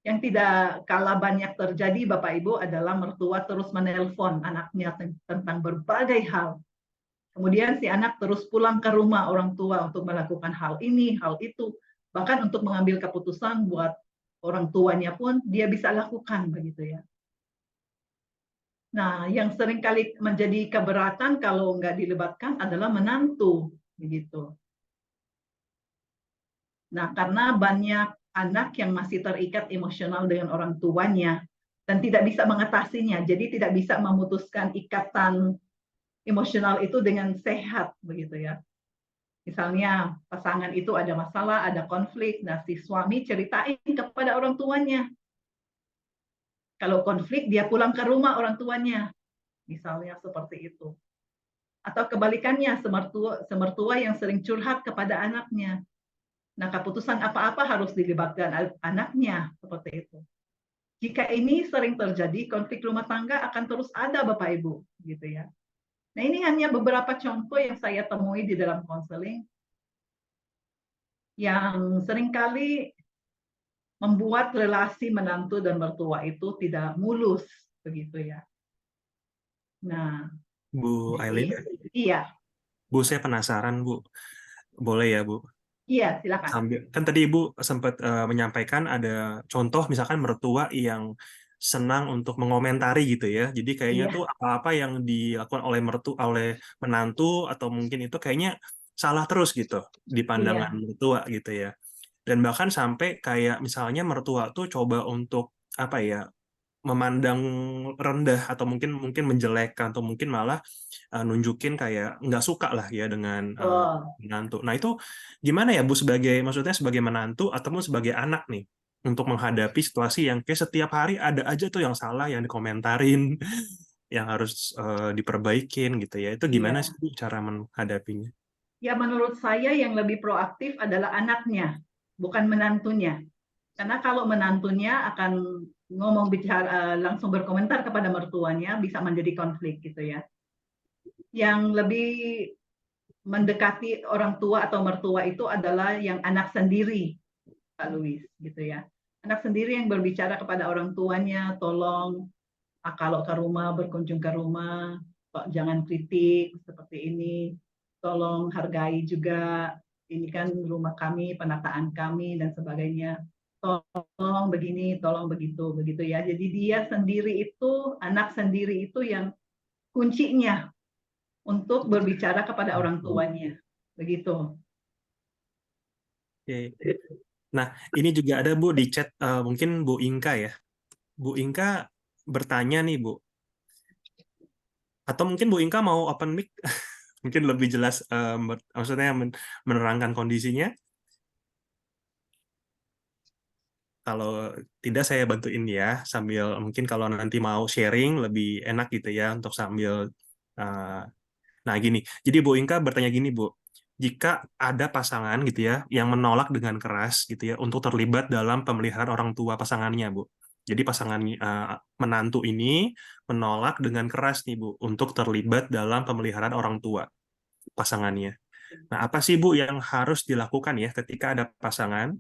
Yang tidak kalah banyak terjadi Bapak Ibu adalah mertua terus menelpon anaknya tentang berbagai hal. Kemudian si anak terus pulang ke rumah orang tua untuk melakukan hal ini, hal itu. Bahkan untuk mengambil keputusan buat orang tuanya pun dia bisa lakukan begitu ya. Nah, yang sering kali menjadi keberatan kalau nggak dilibatkan adalah menantu begitu. Nah, karena banyak anak yang masih terikat emosional dengan orang tuanya dan tidak bisa mengatasinya, jadi tidak bisa memutuskan ikatan emosional itu dengan sehat begitu ya. Misalnya pasangan itu ada masalah, ada konflik, nah si suami ceritain kepada orang tuanya. Kalau konflik dia pulang ke rumah orang tuanya, misalnya seperti itu. Atau kebalikannya, semertua yang sering curhat kepada anaknya. Nah, keputusan apa-apa harus dilibatkan anaknya, seperti itu. Jika ini sering terjadi, konflik rumah tangga akan terus ada, Bapak Ibu, gitu ya. Nah, ini hanya beberapa contoh yang saya temui di dalam konseling yang seringkali membuat relasi menantu dan mertua itu tidak mulus, begitu ya. Nah, Bu Aileen, iya, Bu saya penasaran Bu, boleh ya Bu? iya, silakan. Kan tadi Ibu sempat menyampaikan ada contoh misalkan mertua yang senang untuk mengomentari gitu ya. Jadi kayaknya Iya, tuh apa-apa yang dilakukan oleh oleh menantu atau mungkin itu kayaknya salah terus gitu di pandangan iya, mertua gitu ya. Dan bahkan sampai kayak misalnya mertua tuh coba untuk apa ya, memandang rendah atau mungkin mungkin menjelekkan atau mungkin malah nunjukin kayak nggak suka lah ya dengan betul. menantu. Nah itu gimana ya Bu sebagai maksudnya sebagai menantu ataupun sebagai anak nih untuk menghadapi situasi yang kayak setiap hari ada aja tuh yang salah yang dikomentarin yang harus diperbaikin gitu ya. Itu gimana Iya. sih Bu cara menghadapinya? Ya, menurut saya yang lebih proaktif adalah anaknya, bukan menantunya. Karena kalau menantunya akan ngomong bicara langsung berkomentar kepada mertuanya bisa menjadi konflik gitu ya. Yang lebih mendekati orang tua atau mertua itu adalah yang anak sendiri, Pak Luis, gitu ya. Anak sendiri yang berbicara kepada orang tuanya, tolong kalau ke rumah, berkunjung ke rumah, jangan kritik seperti ini, tolong hargai juga, ini kan rumah kami, penataan kami, dan sebagainya. Tolong begini, tolong begitu, begitu ya. Jadi dia sendiri itu, anak sendiri itu yang kuncinya untuk berbicara kepada orang tuanya. Begitu. Oke. Nah, ini juga ada Bu di chat mungkin Bu Inka ya. Bu Inka bertanya nih Bu. Atau mungkin Bu Inka mau open mic mungkin lebih jelas maksudnya menerangkan kondisinya. Kalau tidak saya bantuin ya sambil mungkin kalau nanti mau sharing lebih enak gitu ya untuk sambil uh, nah gini. Jadi Bu Inka bertanya gini Bu. Jika ada pasangan gitu ya yang menolak dengan keras gitu ya untuk terlibat dalam pemeliharaan orang tua pasangannya Bu. Jadi pasangan menantu ini menolak dengan keras nih Bu untuk terlibat dalam pemeliharaan orang tua pasangannya. Nah, apa sih Bu yang harus dilakukan ya ketika ada pasangan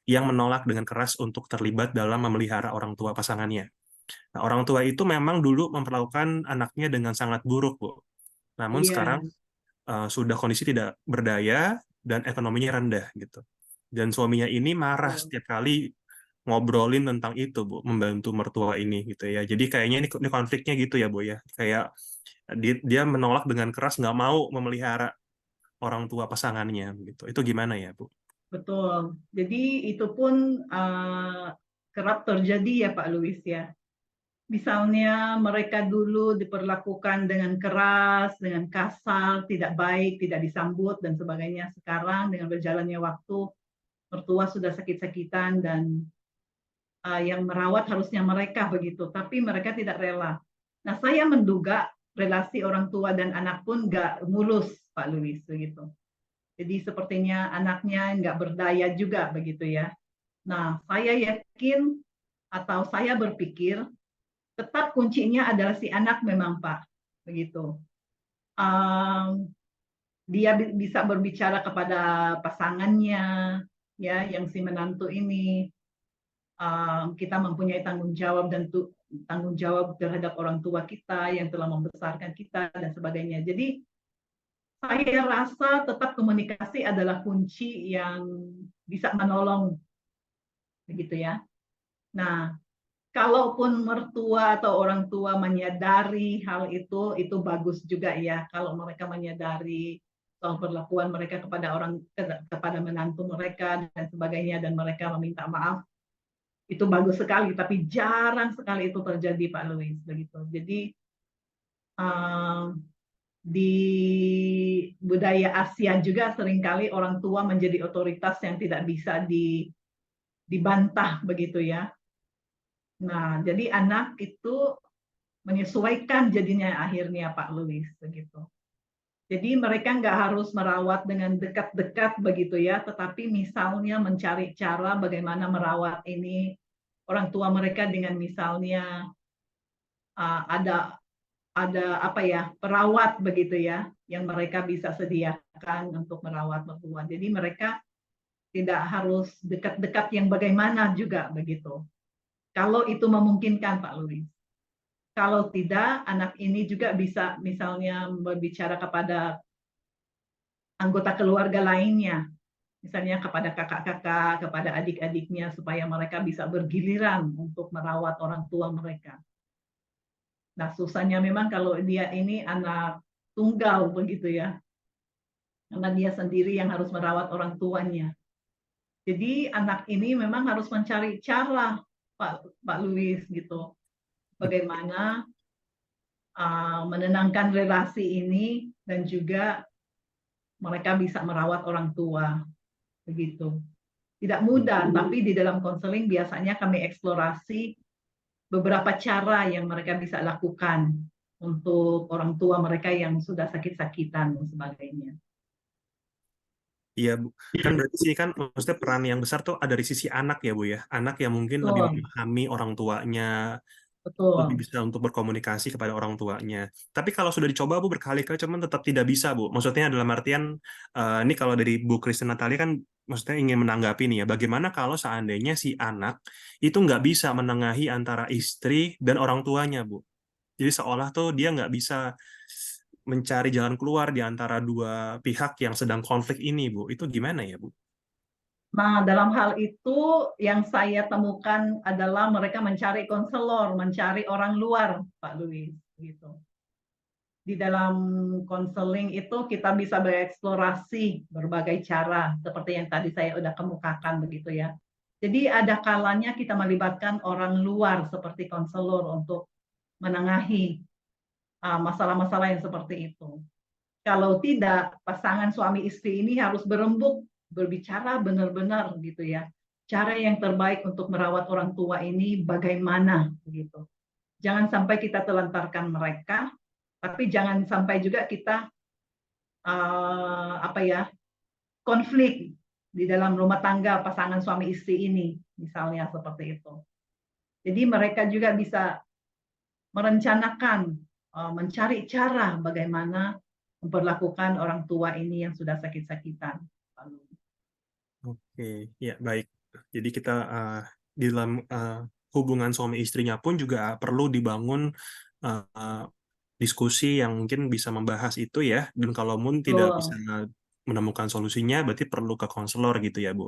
yang menolak dengan keras untuk terlibat dalam memelihara orang tua pasangannya? Nah, orang tua itu memang dulu memperlakukan anaknya dengan sangat buruk, Bu. Namun Iya. sekarang sudah kondisi tidak berdaya dan ekonominya rendah gitu. Dan suaminya ini marah setiap kali ngobrolin tentang itu, Bu, membantu mertua ini gitu ya. Jadi kayaknya ini konfliknya gitu ya, Bu ya. Kayak dia menolak dengan keras nggak mau memelihara orang tua pasangannya gitu. Itu gimana ya, Bu? Betul. Jadi itu pun kerap terjadi ya Pak Luis ya. Misalnya mereka dulu diperlakukan dengan keras, dengan kasar, tidak baik, tidak disambut dan sebagainya. Sekarang dengan berjalannya waktu, mertua sudah sakit-sakitan dan yang merawat harusnya mereka begitu, tapi mereka tidak rela. Nah, saya menduga relasi orang tua dan anak pun nggak mulus, Pak Luis, begitu. Jadi sepertinya anaknya nggak berdaya juga begitu ya. Nah, saya yakin atau saya berpikir tetap kuncinya adalah si anak memang Pak, begitu. Dia bisa berbicara kepada pasangannya, ya, yang si menantu ini. Kita mempunyai tanggung jawab dan tanggung jawab terhadap orang tua kita yang telah membesarkan kita dan sebagainya. Jadi saya rasa tetap komunikasi adalah kunci yang bisa menolong, begitu ya. Nah, kalaupun mertua atau orang tua menyadari hal itu bagus juga ya. Kalau mereka menyadari soal perlakuan mereka kepada menantu mereka dan sebagainya dan mereka meminta maaf, itu bagus sekali. Tapi jarang sekali itu terjadi, Pak Louis, begitu. Jadi di budaya Asia juga seringkali orang tua menjadi otoritas yang tidak bisa dibantah begitu ya. Nah, jadi anak itu menyesuaikan jadinya akhirnya Pak Louis begitu. Jadi mereka nggak harus merawat dengan dekat-dekat begitu ya, tetapi misalnya mencari cara bagaimana merawat ini orang tua mereka dengan misalnya ada apa ya, perawat begitu ya, yang mereka bisa sediakan untuk merawat mertua. Jadi mereka tidak harus dekat-dekat yang bagaimana juga begitu. Kalau itu memungkinkan Pak Louis. Kalau tidak, anak ini juga bisa misalnya berbicara kepada anggota keluarga lainnya, misalnya kepada kakak-kakak, kepada adik-adiknya, supaya mereka bisa bergiliran untuk merawat orang tua mereka. Nah, susahnya memang kalau dia ini anak tunggal begitu ya, karena dia sendiri yang harus merawat orang tuanya. Jadi anak ini memang harus mencari cara, Pak Louis gitu, bagaimana menenangkan relasi ini dan juga mereka bisa merawat orang tua begitu. Tidak mudah, tapi di dalam konseling biasanya kami eksplorasi beberapa cara yang mereka bisa lakukan untuk orang tua mereka yang sudah sakit-sakitan dan sebagainya. Iya, Bu. Kan berarti sih kan maksudnya peran yang besar tuh ada dari sisi anak ya, Bu ya. Anak yang mungkin lebih Betul, memahami orang tuanya, lebih betul. bisa untuk berkomunikasi kepada orang tuanya. Tapi kalau sudah dicoba, Bu, berkali-kali, cuman tetap tidak bisa, Bu. Maksudnya dalam artian, ini kalau dari Bu Kristen Natalia kan, maksudnya ingin menanggapi nih ya, bagaimana kalau seandainya si anak itu nggak bisa menengahi antara istri dan orang tuanya, Bu. Jadi seolah tuh dia nggak bisa mencari jalan keluar di antara dua pihak yang sedang konflik ini, Bu. Itu gimana ya, Bu? Nah, dalam hal itu yang saya temukan adalah mereka mencari konselor, mencari orang luar, Pak Louis, gitu. Di dalam konseling itu kita bisa bereksplorasi berbagai cara, seperti yang tadi saya sudah kemukakan begitu ya. Jadi ada kalanya kita melibatkan orang luar seperti konselor untuk menengahi masalah-masalah yang seperti itu. Kalau tidak, pasangan suami istri ini harus berembuk, berbicara benar-benar gitu ya. Cara yang terbaik untuk merawat orang tua ini bagaimana begitu. Jangan sampai kita telantarkan mereka, tapi jangan sampai juga kita konflik di dalam rumah tangga pasangan suami istri ini, misalnya seperti itu. Jadi mereka juga bisa merencanakan, mencari cara bagaimana memperlakukan orang tua ini yang sudah sakit-sakitan. Oke, ya baik. Jadi kita di dalam hubungan suami istrinya pun juga perlu dibangun diskusi yang mungkin bisa membahas itu ya. Dan kalau pun tidak bisa menemukan solusinya, berarti perlu ke konselor gitu ya, Bu.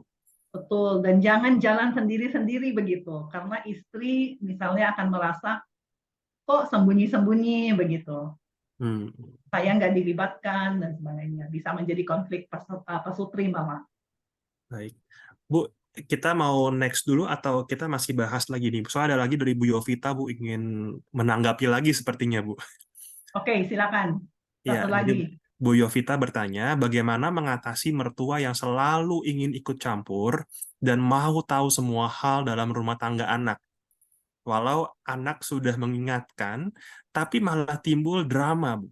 Betul, dan jangan jalan sendiri-sendiri begitu, karena istri misalnya akan merasa kok sembunyi-sembunyi begitu. Saya nggak dilibatkan dan sebagainya, bisa menjadi konflik pasutri malah. Baik, Bu, kita mau next dulu atau kita masih bahas lagi nih? Soalnya ada lagi dari Bu Yovita, Bu ingin menanggapi lagi sepertinya, Bu. Oke, silakan. Satu lagi. Bu Yovita bertanya, bagaimana mengatasi mertua yang selalu ingin ikut campur dan mau tahu semua hal dalam rumah tangga anak? Walau anak sudah mengingatkan, tapi malah timbul drama, Bu,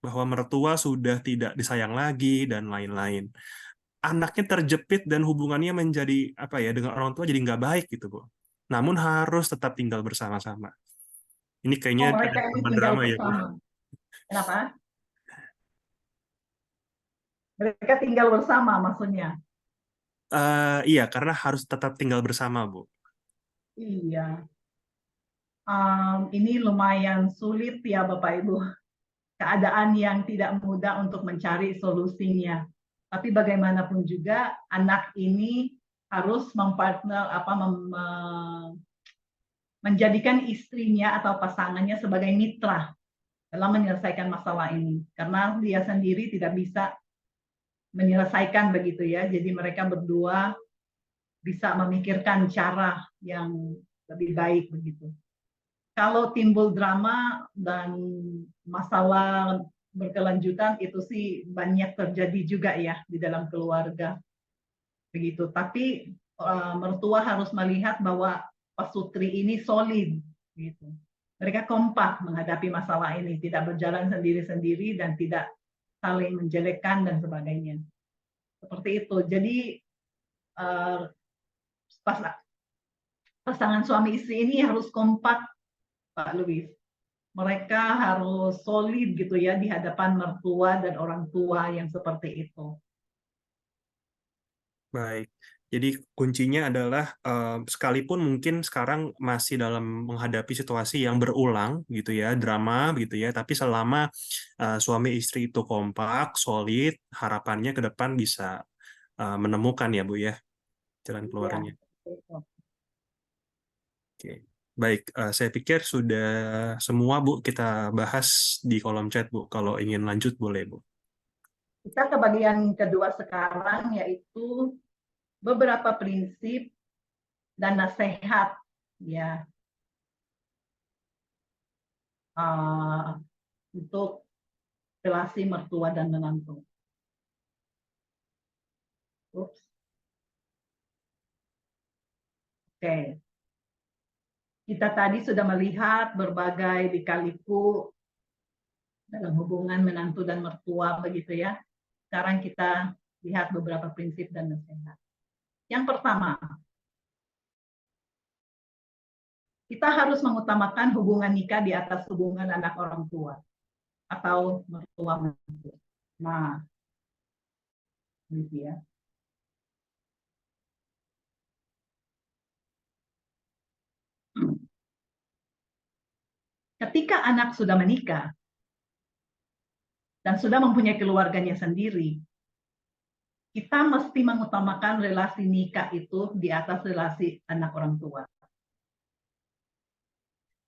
bahwa mertua sudah tidak disayang lagi dan lain-lain. Anaknya terjepit dan hubungannya menjadi apa ya dengan orang tua jadi nggak baik gitu, Bu. Namun harus tetap tinggal bersama-sama. Ini kayaknya mereka ada drama ya, Bu. Kenapa? Mereka tinggal bersama maksudnya? Iya, karena harus tetap tinggal bersama, Bu. Iya. Ini lumayan sulit ya Bapak Ibu. Keadaan yang tidak mudah untuk mencari solusinya. Tapi bagaimanapun juga anak ini harus menjadikan istrinya atau pasangannya sebagai mitra dalam menyelesaikan masalah ini. Karena dia sendiri tidak bisa menyelesaikan begitu ya. Jadi mereka berdua bisa memikirkan cara yang lebih baik begitu. Kalau timbul drama dan masalah berkelanjutan itu sih banyak terjadi juga ya di dalam keluarga begitu. Tapi mertua harus melihat bahwa pasutri ini solid, gitu. Mereka kompak menghadapi masalah ini, tidak berjalan sendiri-sendiri dan tidak saling menjelekkan dan sebagainya. Seperti itu. Jadi pasangan suami istri ini harus kompak, Pak Luis. Mereka harus solid gitu ya di hadapan mertua dan orang tua yang seperti itu. Baik. Jadi kuncinya adalah sekalipun mungkin sekarang masih dalam menghadapi situasi yang berulang gitu ya, drama gitu ya, tapi selama suami istri itu kompak, solid, harapannya ke depan bisa menemukan ya Bu ya jalan keluarnya. Oke. Baik, saya pikir sudah semua Bu kita bahas di kolom chat Bu. Kalau ingin lanjut boleh Bu. Kita ke bagian kedua sekarang, yaitu beberapa prinsip dan nasihat ya untuk relasi mertua dan menantu. Oops. Oke. Kita tadi sudah melihat berbagai lika-liku dalam hubungan menantu dan mertua begitu ya. Sekarang kita lihat beberapa prinsip dan nasihat. Yang pertama, kita harus mengutamakan hubungan nikah di atas hubungan anak orang tua atau mertua menantu. Nah, gitu ya. Ketika anak sudah menikah dan sudah mempunyai keluarganya sendiri, kita mesti mengutamakan relasi nikah itu di atas relasi anak orang tua.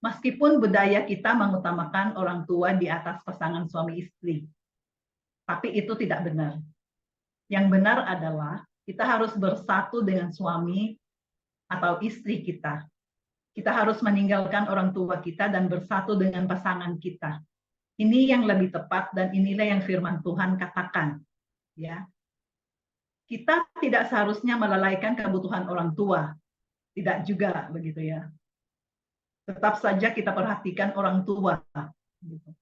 Meskipun budaya kita mengutamakan orang tua di atas pasangan suami istri, tapi itu tidak benar. Yang benar adalah kita harus bersatu dengan suami atau istri kita. Kita harus meninggalkan orang tua kita dan bersatu dengan pasangan kita. Ini yang lebih tepat dan inilah yang firman Tuhan katakan. Ya. Kita tidak seharusnya melalaikan kebutuhan orang tua. Tidak juga begitu ya. Tetap saja kita perhatikan orang tua. Gitu.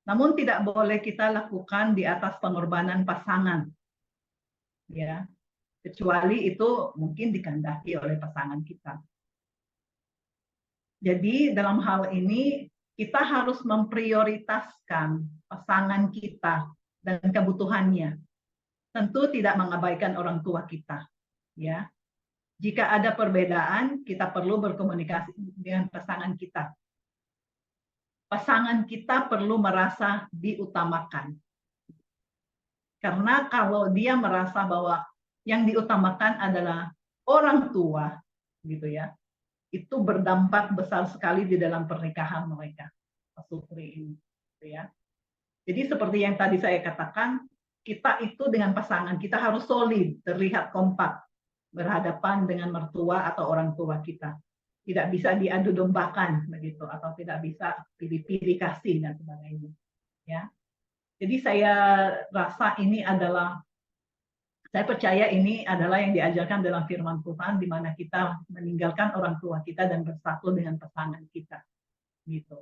Namun tidak boleh kita lakukan di atas pengorbanan pasangan. Ya. Kecuali itu mungkin dikehendaki oleh pasangan kita. Jadi dalam hal ini kita harus memprioritaskan pasangan kita dan kebutuhannya. Tentu tidak mengabaikan orang tua kita, ya. Jika ada perbedaan, kita perlu berkomunikasi dengan pasangan kita. Pasangan kita perlu merasa diutamakan. Karena kalau dia merasa bahwa yang diutamakan adalah orang tua, gitu ya, itu berdampak besar sekali di dalam pernikahan mereka, pasutri ini, gitu ya. Jadi seperti yang tadi saya katakan, kita itu dengan pasangan kita harus solid, terlihat kompak, berhadapan dengan mertua atau orang tua kita. Tidak bisa diadu dombakan begitu, atau tidak bisa pilih-pilih kasih dan sebagainya. Ya, jadi saya rasa ini adalah, saya percaya ini adalah yang diajarkan dalam firman Tuhan, di mana kita meninggalkan orang tua kita dan bersatu dengan pasangan kita. Gitu.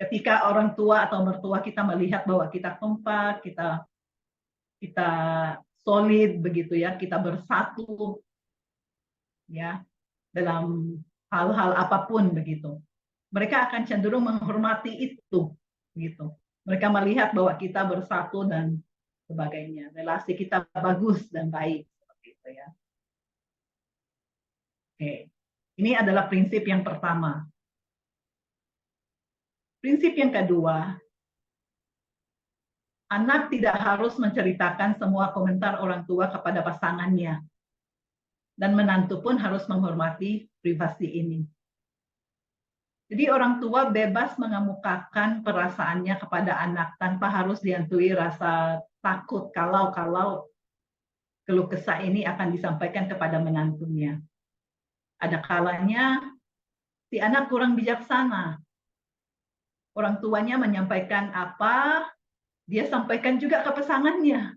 Ketika orang tua atau mertua kita melihat bahwa kita kompak, kita solid begitu ya, kita bersatu ya dalam hal-hal apapun begitu. Mereka akan cenderung menghormati itu gitu. Mereka melihat bahwa kita bersatu dan sebagainya. Relasi kita bagus dan baik seperti itu ya. Oke. Ini adalah prinsip yang pertama. Prinsip yang kedua, anak tidak harus menceritakan semua komentar orang tua kepada pasangannya. Dan menantu pun harus menghormati privasi ini. Jadi orang tua bebas mengemukakan perasaannya kepada anak tanpa harus dihantui rasa takut kalau keluh kesah ini akan disampaikan kepada menantunya. Ada kalanya si anak kurang bijaksana. Orang tuanya menyampaikan apa, dia sampaikan juga ke pasangannya.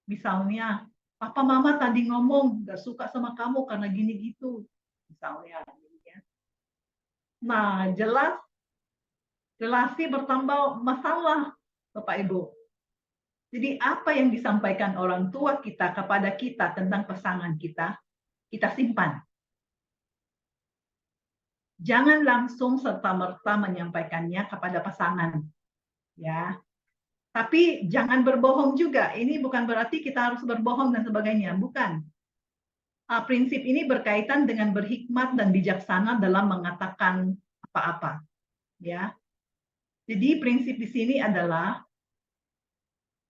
Misalnya, papa mama tadi ngomong gak suka sama kamu karena gini gitu. Misalnya. Nah, jelas relasi bertambah masalah, Bapak Ibu. Jadi apa yang disampaikan orang tua kita kepada kita tentang pasangan kita simpan. Jangan langsung serta-merta menyampaikannya kepada pasangan. Ya. Tapi jangan berbohong juga. Ini bukan berarti kita harus berbohong dan sebagainya, bukan. Prinsip ini berkaitan dengan berhikmat dan bijaksana dalam mengatakan apa-apa. Ya. Jadi prinsip di sini adalah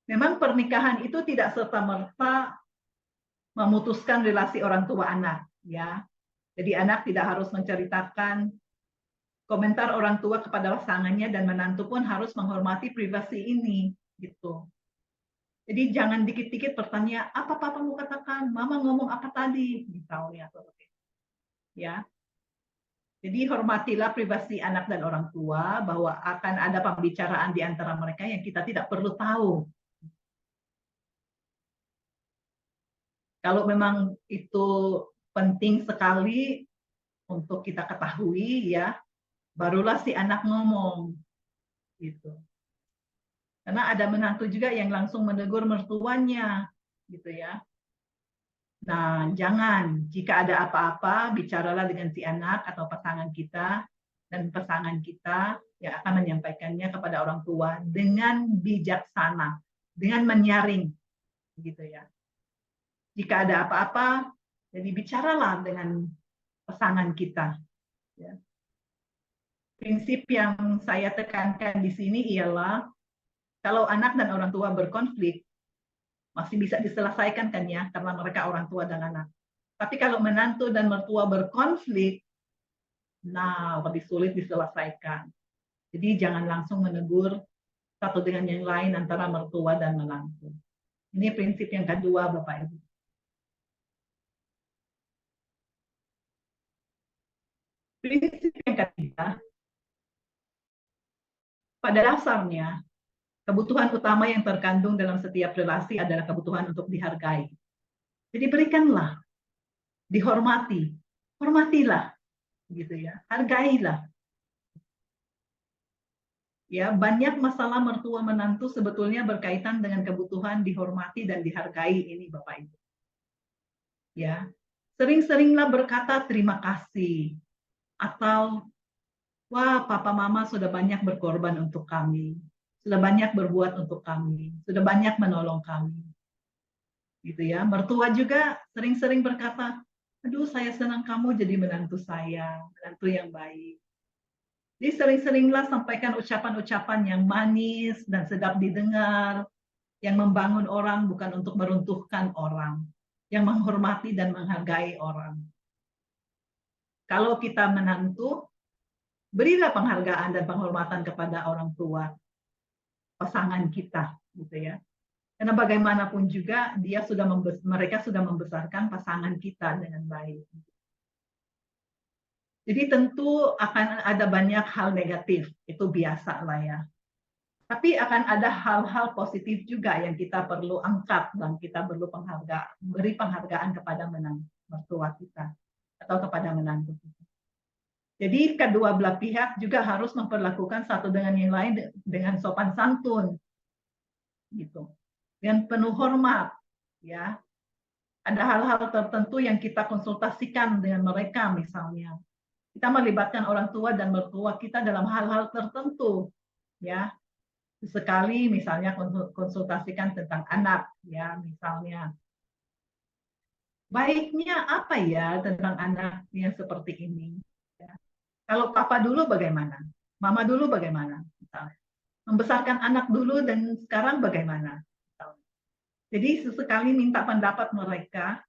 memang pernikahan itu tidak serta-merta memutuskan relasi orang tua anak, ya. Jadi anak tidak harus menceritakan komentar orang tua kepada pasangannya dan menantu pun harus menghormati privasi ini, gitu. Jadi jangan dikit-dikit bertanya, apa papa mau katakan, mama ngomong apa tadi, misalnya. Ya. Jadi hormatilah privasi anak dan orang tua bahwa akan ada pembicaraan di antara mereka yang kita tidak perlu tahu. Kalau memang itu penting sekali untuk kita ketahui, ya, barulah si anak ngomong, gitu. Karena ada menantu juga yang langsung menegur mertuanya, gitu ya. Nah, jangan, jika ada apa-apa, bicaralah dengan si anak atau pasangan kita, dan pasangan kita yang akan menyampaikannya kepada orang tua dengan bijaksana, dengan menyaring, gitu ya. Jika ada apa-apa, jadi bicaralah dengan pasangan kita. Ya. Prinsip yang saya tekankan di sini ialah kalau anak dan orang tua berkonflik, masih bisa diselesaikan kan ya, karena mereka orang tua dan anak. Tapi kalau menantu dan mertua berkonflik, nah lebih sulit diselesaikan. Jadi jangan langsung menegur satu dengan yang lain antara mertua dan menantu. Ini prinsip yang kedua, Bapak Ibu. Prinsip yang ketiga, pada dasarnya, kebutuhan utama yang terkandung dalam setiap relasi adalah kebutuhan untuk dihargai. Jadi berikanlah, dihormati, hormatilah, gitu ya, hargailah. Ya, banyak masalah mertua menantu sebetulnya berkaitan dengan kebutuhan dihormati dan dihargai ini, Bapak Ibu. Ya, sering-seringlah berkata terima kasih atau wah, papa mama sudah banyak berkorban untuk kami, sudah banyak berbuat untuk kami, sudah banyak menolong kami. Gitu ya. Mertua juga sering-sering berkata, aduh saya senang kamu jadi menantu saya, menantu yang baik. Jadi sering-seringlah sampaikan ucapan-ucapan yang manis dan sedap didengar, yang membangun orang bukan untuk meruntuhkan orang, yang menghormati dan menghargai orang. Kalau kita menantu, berilah penghargaan dan penghormatan kepada orang tua pasangan kita, gitu ya. Karena bagaimanapun juga mereka sudah membesarkan pasangan kita dengan baik. Jadi tentu akan ada banyak hal negatif, itu biasa lah ya. Tapi akan ada hal-hal positif juga yang kita perlu angkat dan kita perlu beri penghargaan kepada mertua kita atau kepada menantu kita. Jadi kedua belah pihak juga harus memperlakukan satu dengan yang lain dengan sopan santun, gitu, dengan penuh hormat, ya. Ada hal-hal tertentu yang kita konsultasikan dengan mereka, misalnya kita melibatkan orang tua dan mertua kita dalam hal-hal tertentu, ya. Sekali misalnya konsultasikan tentang anak, ya, misalnya baiknya apa ya tentang anak yang seperti ini. Kalau papa dulu bagaimana? Mama dulu bagaimana? Misalnya. Membesarkan anak dulu dan sekarang bagaimana? Misalnya. Jadi sesekali minta pendapat mereka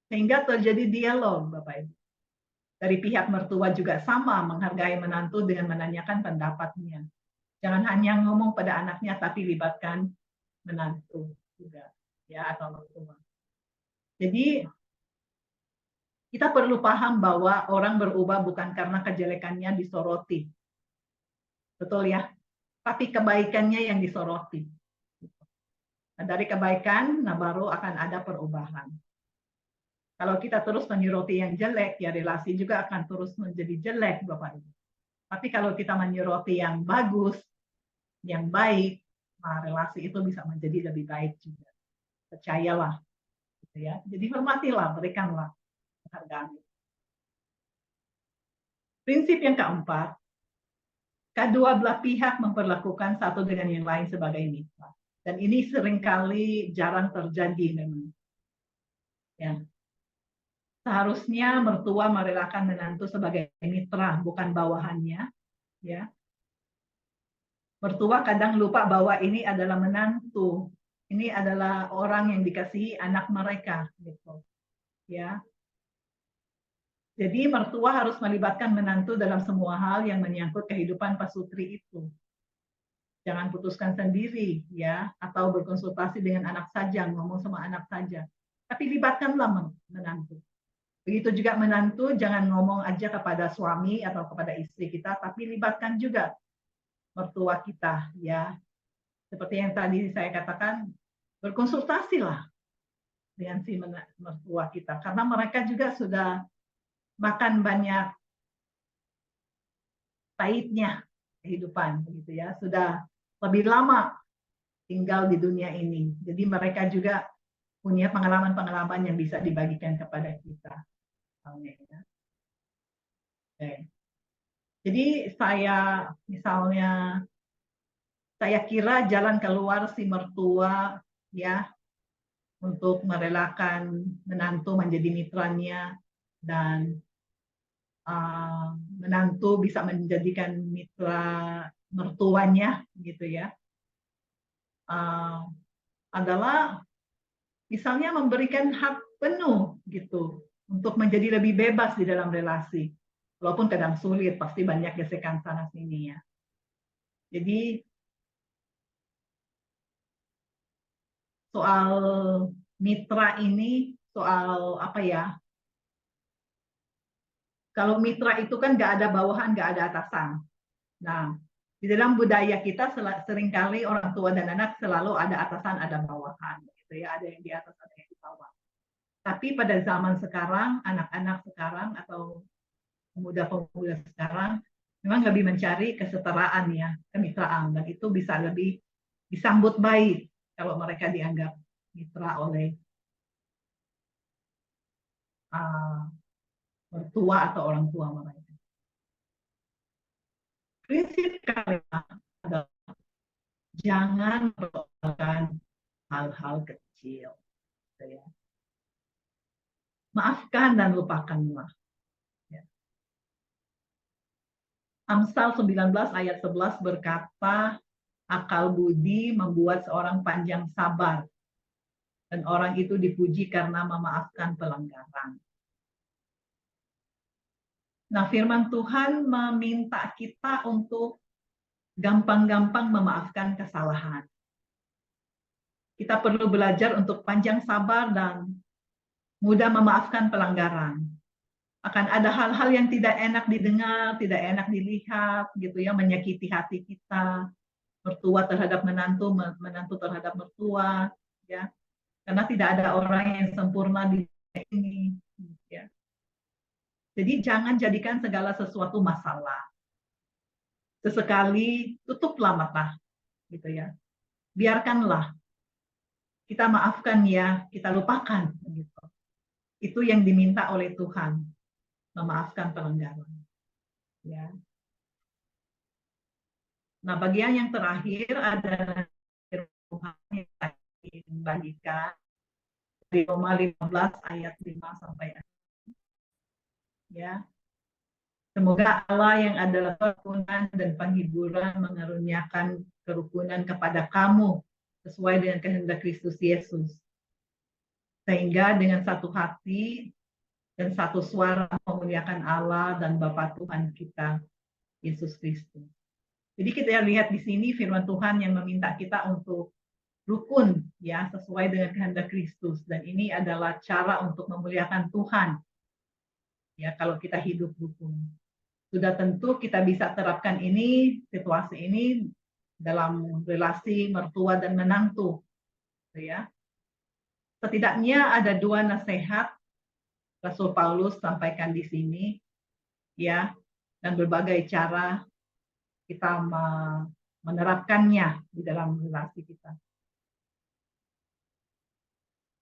sehingga terjadi dialog, Bapak Ibu. Dari pihak mertua juga sama menghargai menantu dengan menanyakan pendapatnya. Jangan hanya ngomong pada anaknya tapi libatkan menantu juga, ya, atau mertua. Jadi kita perlu paham bahwa orang berubah bukan karena kejelekannya disoroti. Betul ya? Tapi kebaikannya yang disoroti. Nah, dari kebaikan, nah baru akan ada perubahan. Kalau kita terus menyoroti yang jelek, ya relasi juga akan terus menjadi jelek, Bapak Ibu. Tapi kalau kita menyoroti yang bagus, yang baik, nah relasi itu bisa menjadi lebih baik juga. Percayalah, gitu ya. Jadi hormatilah, berikanlah penghargaan. Prinsip yang keempat, kedua belah pihak memperlakukan satu dengan yang lain sebagai mitra. Dan ini seringkali jarang terjadi memang. Ya. Seharusnya mertua merelakan menantu sebagai mitra, bukan bawahannya. Ya. Mertua kadang lupa bahwa ini adalah menantu. Ini adalah orang yang dikasihi anak mereka. Gitu. Ya. Jadi mertua harus melibatkan menantu dalam semua hal yang menyangkut kehidupan pasutri itu. Jangan putuskan sendiri, ya, atau berkonsultasi dengan anak saja, ngomong sama anak saja. Tapi libatkanlah menantu. Begitu juga menantu, jangan ngomong aja kepada suami atau kepada istri kita, tapi libatkan juga mertua kita, ya. Seperti yang tadi saya katakan, berkonsultasilah dengan si mertua kita, karena mereka juga sudah makan banyak pahitnya kehidupan, begitu ya. Sudah lebih lama tinggal di dunia ini. Jadi mereka juga punya pengalaman-pengalaman yang bisa dibagikan kepada kita. Oke. Jadi saya kira jalan keluar si mertua ya untuk merelakan menantu menjadi mitranya dan menantu bisa menjadikan mitra mertuanya gitu ya, adalah misalnya memberikan hak penuh gitu untuk menjadi lebih bebas di dalam relasi, walaupun kadang sulit, pasti banyak gesekan sana sini ya. Jadi soal mitra ini soal apa ya? Kalau mitra itu kan nggak ada bawahan, nggak ada atasan. Nah, di dalam budaya kita seringkali orang tua dan anak selalu ada atasan, ada bawahan, gitu ya. Ada yang di atas, ada yang di bawah. Tapi pada zaman sekarang, anak-anak sekarang atau pemuda-pemuda sekarang memang lebih mencari kesetaraan ya, kemitraan, dan itu bisa lebih disambut baik kalau mereka dianggap mitra oleh mertua atau orang tua mereka. Prinsip kelima adalah jangan melakukan hal-hal kecil. Maafkan dan lupakanlah. Amsal 19 ayat 11 berkata, akal budi membuat seorang panjang sabar, dan orang itu dipuji karena memaafkan pelanggaran. Nah, firman Tuhan meminta kita untuk gampang-gampang memaafkan kesalahan. Kita perlu belajar untuk panjang sabar dan mudah memaafkan pelanggaran. Akan ada hal-hal yang tidak enak didengar, tidak enak dilihat, gitu ya, menyakiti hati kita, mertua terhadap menantu, menantu terhadap mertua, ya, karena tidak ada orang yang sempurna di sini, ya. Jadi jangan jadikan segala sesuatu masalah. Sesekali tutuplah mata, gitu ya. Biarkanlah, kita maafkan ya, kita lupakan, gitu. Itu yang diminta oleh Tuhan, memaafkan pelanggaran. Ya. Nah, bagian yang terakhir adalah Tuhan yang dibagikan di Roma 15 ayat 5 sampai 6. Ya. Semoga Allah yang adalah kerukunan dan penghiburan mengaruniakan kerukunan kepada kamu sesuai dengan kehendak Kristus Yesus. Sehingga dengan satu hati dan satu suara memuliakan Allah dan Bapa Tuhan kita, Yesus Kristus. Jadi kita lihat di sini firman Tuhan yang meminta kita untuk rukun ya sesuai dengan kehendak Kristus, dan ini adalah cara untuk memuliakan Tuhan. Ya, kalau kita hidup rukun. Sudah tentu kita bisa terapkan ini, situasi ini dalam relasi mertua dan menantu. Ya. Setidaknya ada 2 nasihat Rasul Paulus sampaikan di sini. Ya. dan berbagai cara kita menerapkannya di dalam relasi kita.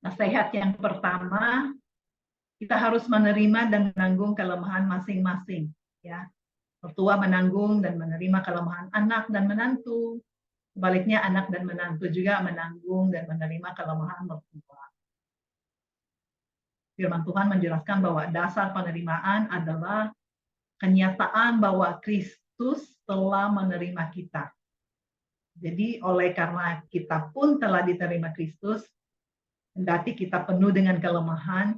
Nasihat yang pertama, kita harus menerima dan menanggung kelemahan masing-masing. Ya, mertua menanggung dan menerima kelemahan anak dan menantu. Sebaliknya anak dan menantu juga menanggung dan menerima kelemahan mertua. Firman Tuhan menjelaskan bahwa dasar penerimaan adalah kenyataan bahwa Kristus telah menerima kita. Jadi oleh karena kita pun telah diterima Kristus, kendati kita penuh dengan kelemahan,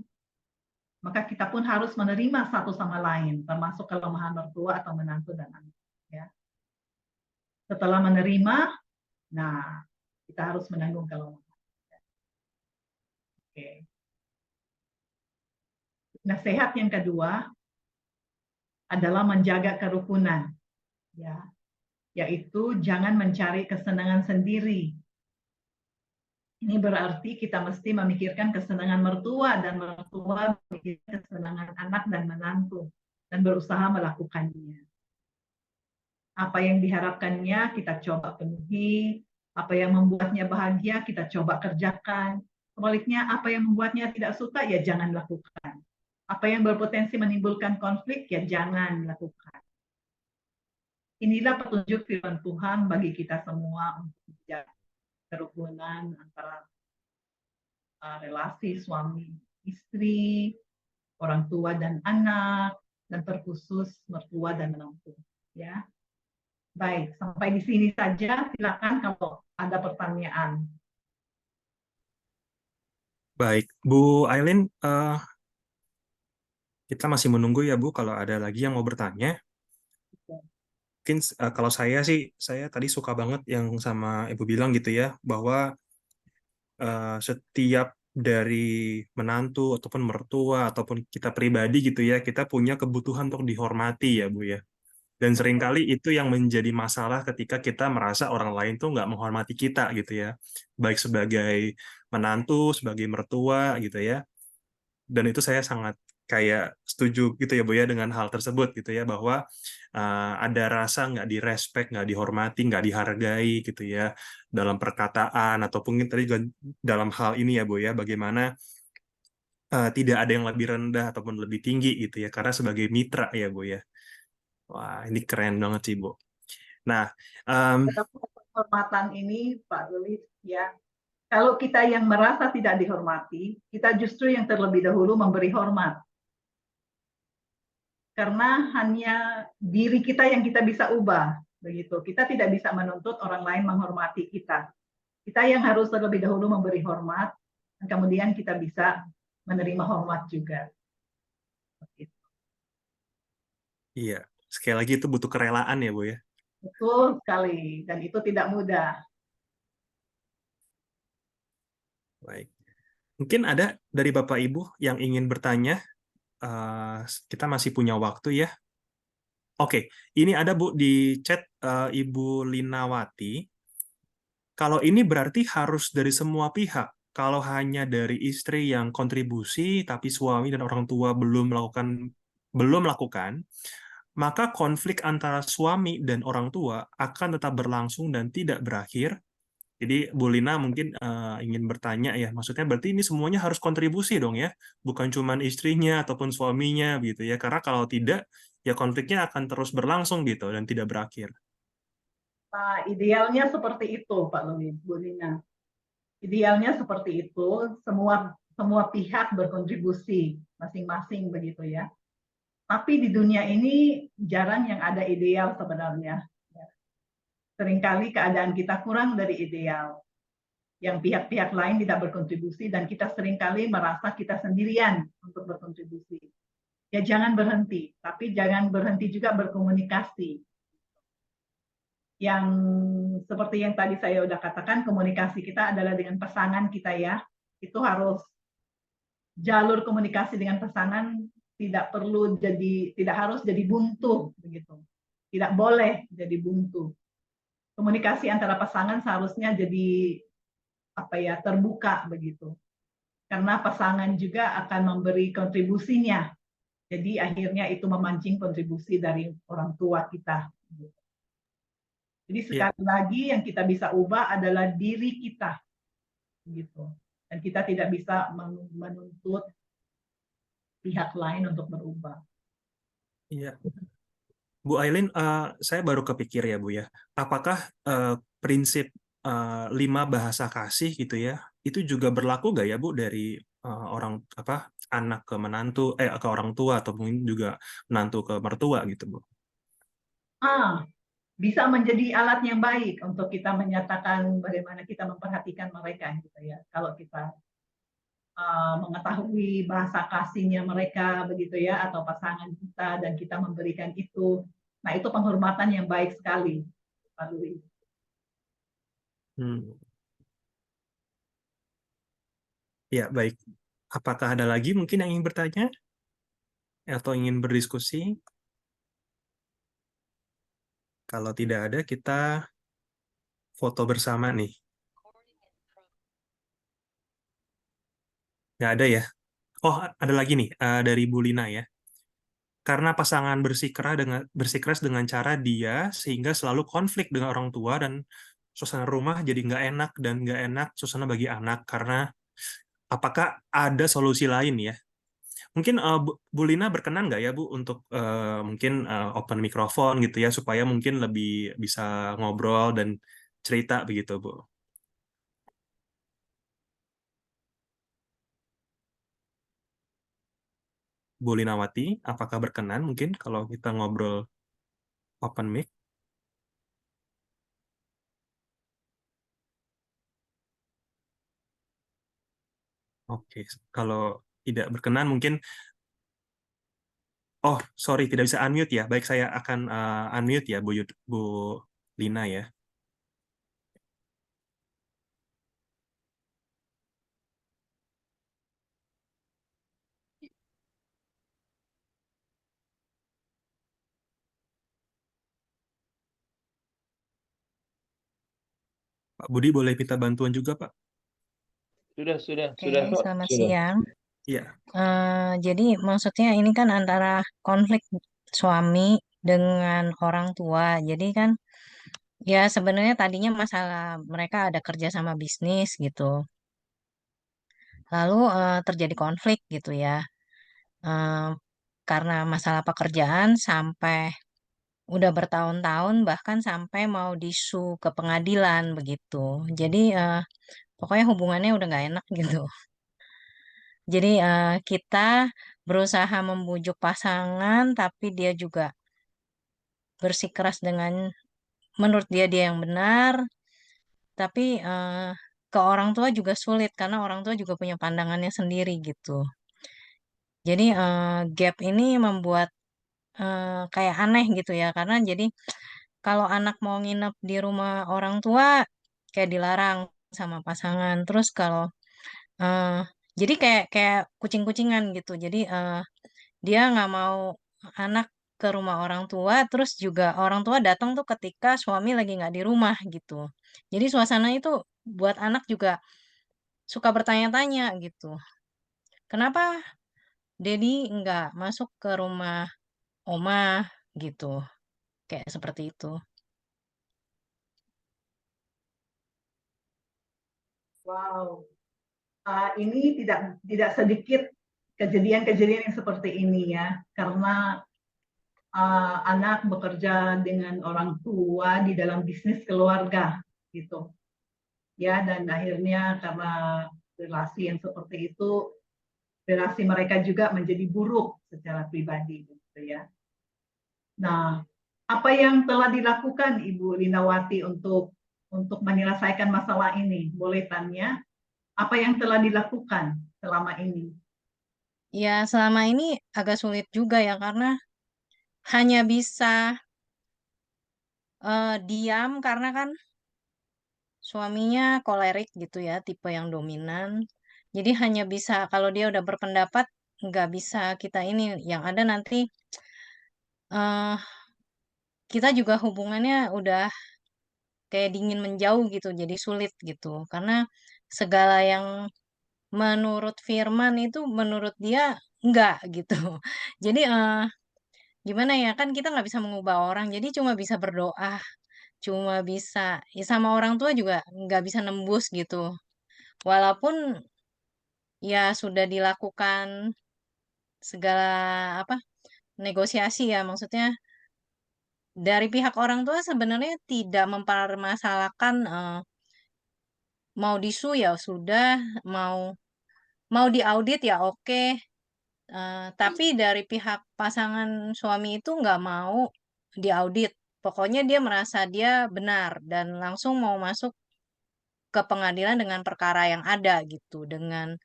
maka kita pun harus menerima satu sama lain, termasuk kelemahan mertua atau menantu dan anak. Ya. Setelah menerima, nah kita harus menanggung kelemahan. Oke. Nasihat yang kedua adalah menjaga kerukunan, ya, yaitu jangan mencari kesenangan sendiri. Ini berarti kita mesti memikirkan kesenangan mertua dan mertua memikirkan kesenangan anak dan menantu dan berusaha melakukannya. Apa yang diharapkannya kita coba penuhi, apa yang membuatnya bahagia kita coba kerjakan. Sebaliknya apa yang membuatnya tidak suka ya jangan lakukan. Apa yang berpotensi menimbulkan konflik ya jangan lakukan. Inilah petunjuk firman Tuhan bagi kita semua untuk menjaga kerukunan antara relasi suami istri, orang tua dan anak, dan terkhusus mertua dan menantu. Ya, baik, sampai di sini saja. Silakan kalau ada pertanyaan. Baik, Bu Aileen, kita masih menunggu ya Bu kalau ada lagi yang mau bertanya. Mungkin kalau saya sih, saya tadi suka banget yang sama Ibu bilang gitu ya, bahwa setiap dari menantu ataupun mertua ataupun kita pribadi gitu ya, kita punya kebutuhan untuk dihormati ya Bu ya. Dan seringkali itu yang menjadi masalah ketika kita merasa orang lain tuh nggak menghormati kita gitu ya. Baik sebagai menantu, sebagai mertua gitu ya. Dan itu saya sangat kayak setuju gitu ya Bu ya dengan hal tersebut gitu ya, bahwa ada rasa nggak direspek, nggak dihormati, nggak dihargai gitu ya dalam perkataan ataupun tadi juga dalam hal ini ya Bu ya, bagaimana tidak ada yang lebih rendah ataupun lebih tinggi gitu ya, karena sebagai mitra ya Bu ya. Wah, ini keren banget sih Bu. Nah, Penghormatan ini Pak Luis ya, kalau kita yang merasa tidak dihormati, kita justru yang terlebih dahulu memberi hormat. Karena hanya diri kita yang kita bisa ubah, begitu. Kita tidak bisa menuntut orang lain menghormati kita. Kita yang harus terlebih dahulu memberi hormat, dan kemudian kita bisa menerima hormat juga. Begitu. iya, sekali lagi itu butuh kerelaan ya Bu ya. Betul sekali, dan itu tidak mudah. Baik. Mungkin ada dari Bapak Ibu yang ingin bertanya. Kita masih punya waktu ya. Oke, ini ada Bu di chat Ibu Linawati. Kalau ini berarti harus dari semua pihak. Kalau hanya dari istri yang kontribusi, tapi suami dan orang tua belum melakukan, maka konflik antara suami dan orang tua akan tetap berlangsung dan tidak berakhir. Jadi Bu Lina mungkin ingin bertanya ya, maksudnya berarti ini semuanya harus kontribusi dong ya, bukan cuma istrinya ataupun suaminya gitu ya, karena kalau tidak ya konfliknya akan terus berlangsung gitu dan tidak berakhir. Nah, idealnya seperti itu Pak Luis, Bu Lina. Idealnya seperti itu, semua pihak berkontribusi masing-masing begitu ya. Tapi di dunia ini jarang yang ada ideal sebenarnya. Seringkali keadaan kita kurang dari ideal. Yang pihak-pihak lain tidak berkontribusi dan kita seringkali merasa kita sendirian untuk berkontribusi. Ya jangan berhenti, tapi jangan berhenti juga berkomunikasi. Yang seperti yang tadi saya udah katakan, komunikasi kita adalah dengan pasangan kita ya. Itu harus jalur komunikasi dengan pasangan tidak harus jadi buntu begitu. Tidak boleh jadi buntu. Komunikasi antara pasangan seharusnya jadi terbuka begitu. Karena pasangan juga akan memberi kontribusinya. Jadi akhirnya itu memancing kontribusi dari orang tua kita. Jadi Iya, sekali lagi yang kita bisa ubah adalah diri kita, gitu. Dan kita tidak bisa menuntut pihak lain untuk berubah. iya. Bu Aileen, saya baru kepikir ya Bu ya, apakah prinsip 5 bahasa kasih gitu ya, itu juga berlaku nggak ya Bu dari orang apa anak ke menantu, ke orang tua atau mungkin juga menantu ke mertua gitu Bu? Bisa menjadi alat yang baik untuk kita menyatakan bagaimana kita memperhatikan mereka, gitu ya. Kalau kita mengetahui bahasa kasihnya mereka, begitu ya, atau pasangan kita, dan kita memberikan itu, nah itu penghormatan yang baik sekali, Pak Louis. Hmm. Ya baik. Apakah ada lagi mungkin yang ingin bertanya atau ingin berdiskusi? Kalau tidak ada, kita foto bersama nih. Nggak ada ya? Oh, ada lagi nih dari Bu Lina ya. Karena pasangan bersikeras dengan cara dia sehingga selalu konflik dengan orang tua dan suasana rumah jadi nggak enak dan nggak enak suasana bagi anak karena apakah ada solusi lain ya? Mungkin Bu Lina berkenan nggak ya Bu untuk mungkin open mikrofon gitu ya supaya mungkin lebih bisa ngobrol dan cerita begitu Bu. Bu Linawati, apakah berkenan mungkin kalau kita ngobrol open mic? Oke, kalau tidak berkenan mungkin, oh sorry tidak bisa unmute ya. Baik saya akan unmute ya Bu Lina ya. Pak Budi boleh minta bantuan juga Pak? Oke, Sudah kok, selamat sudah. siang. Iya. Jadi maksudnya ini kan antara konflik suami dengan orang tua. Jadi kan ya sebenarnya tadinya masalah mereka ada kerja sama bisnis gitu. Lalu terjadi konflik gitu ya. Eh, karena masalah pekerjaan sampai udah bertahun-tahun bahkan sampai mau disu ke pengadilan begitu. Jadi pokoknya hubungannya udah nggak enak gitu. Jadi kita berusaha membujuk pasangan, tapi dia juga bersikeras dengan menurut dia dia yang benar. Tapi ke orang tua juga sulit karena orang tua juga punya pandangannya sendiri gitu. Jadi gap ini membuat kayak aneh gitu ya, karena jadi kalau anak mau nginep di rumah orang tua kayak dilarang sama pasangan. Terus kalau eh, jadi kayak kayak kucing-kucingan gitu. Jadi dia nggak mau anak ke rumah orang tua, terus juga orang tua datang tuh ketika suami lagi nggak di rumah gitu. Jadi suasana itu buat anak juga suka bertanya-tanya gitu. Kenapa Dedi nggak masuk ke rumah Oma gitu, kayak seperti itu. Wow, ini tidak sedikit kejadian-kejadian yang seperti ini ya, karena anak bekerja dengan orang tua di dalam bisnis keluarga gitu ya, dan akhirnya karena relasi yang seperti itu, relasi mereka juga menjadi buruk secara pribadi gitu ya. Nah, apa yang telah dilakukan Ibu Linawati untuk menyelesaikan masalah ini? Boleh tanya, apa yang telah dilakukan selama ini? Ya selama ini agak sulit juga ya karena hanya bisa diam karena kan suaminya kolerik gitu ya, tipe yang dominan. Jadi hanya bisa kalau dia udah berpendapat nggak bisa kita ini. Yang ada nanti eh kita juga hubungannya udah kayak dingin menjauh gitu, jadi sulit gitu. Karena segala yang menurut Firman itu menurut dia enggak gitu. Jadi gimana ya, kan kita nggak bisa mengubah orang, jadi cuma bisa berdoa, cuma bisa ya sama orang tua juga nggak bisa nembus gitu. Walaupun ya sudah dilakukan segala apa negosiasi ya, maksudnya dari pihak orang tua sebenarnya tidak mempermasalahkan mau disu ya sudah, mau mau diaudit ya oke. Tapi dari pihak pasangan suami itu nggak mau diaudit. Pokoknya dia merasa dia benar dan langsung mau masuk ke pengadilan dengan perkara yang ada gitu, dengan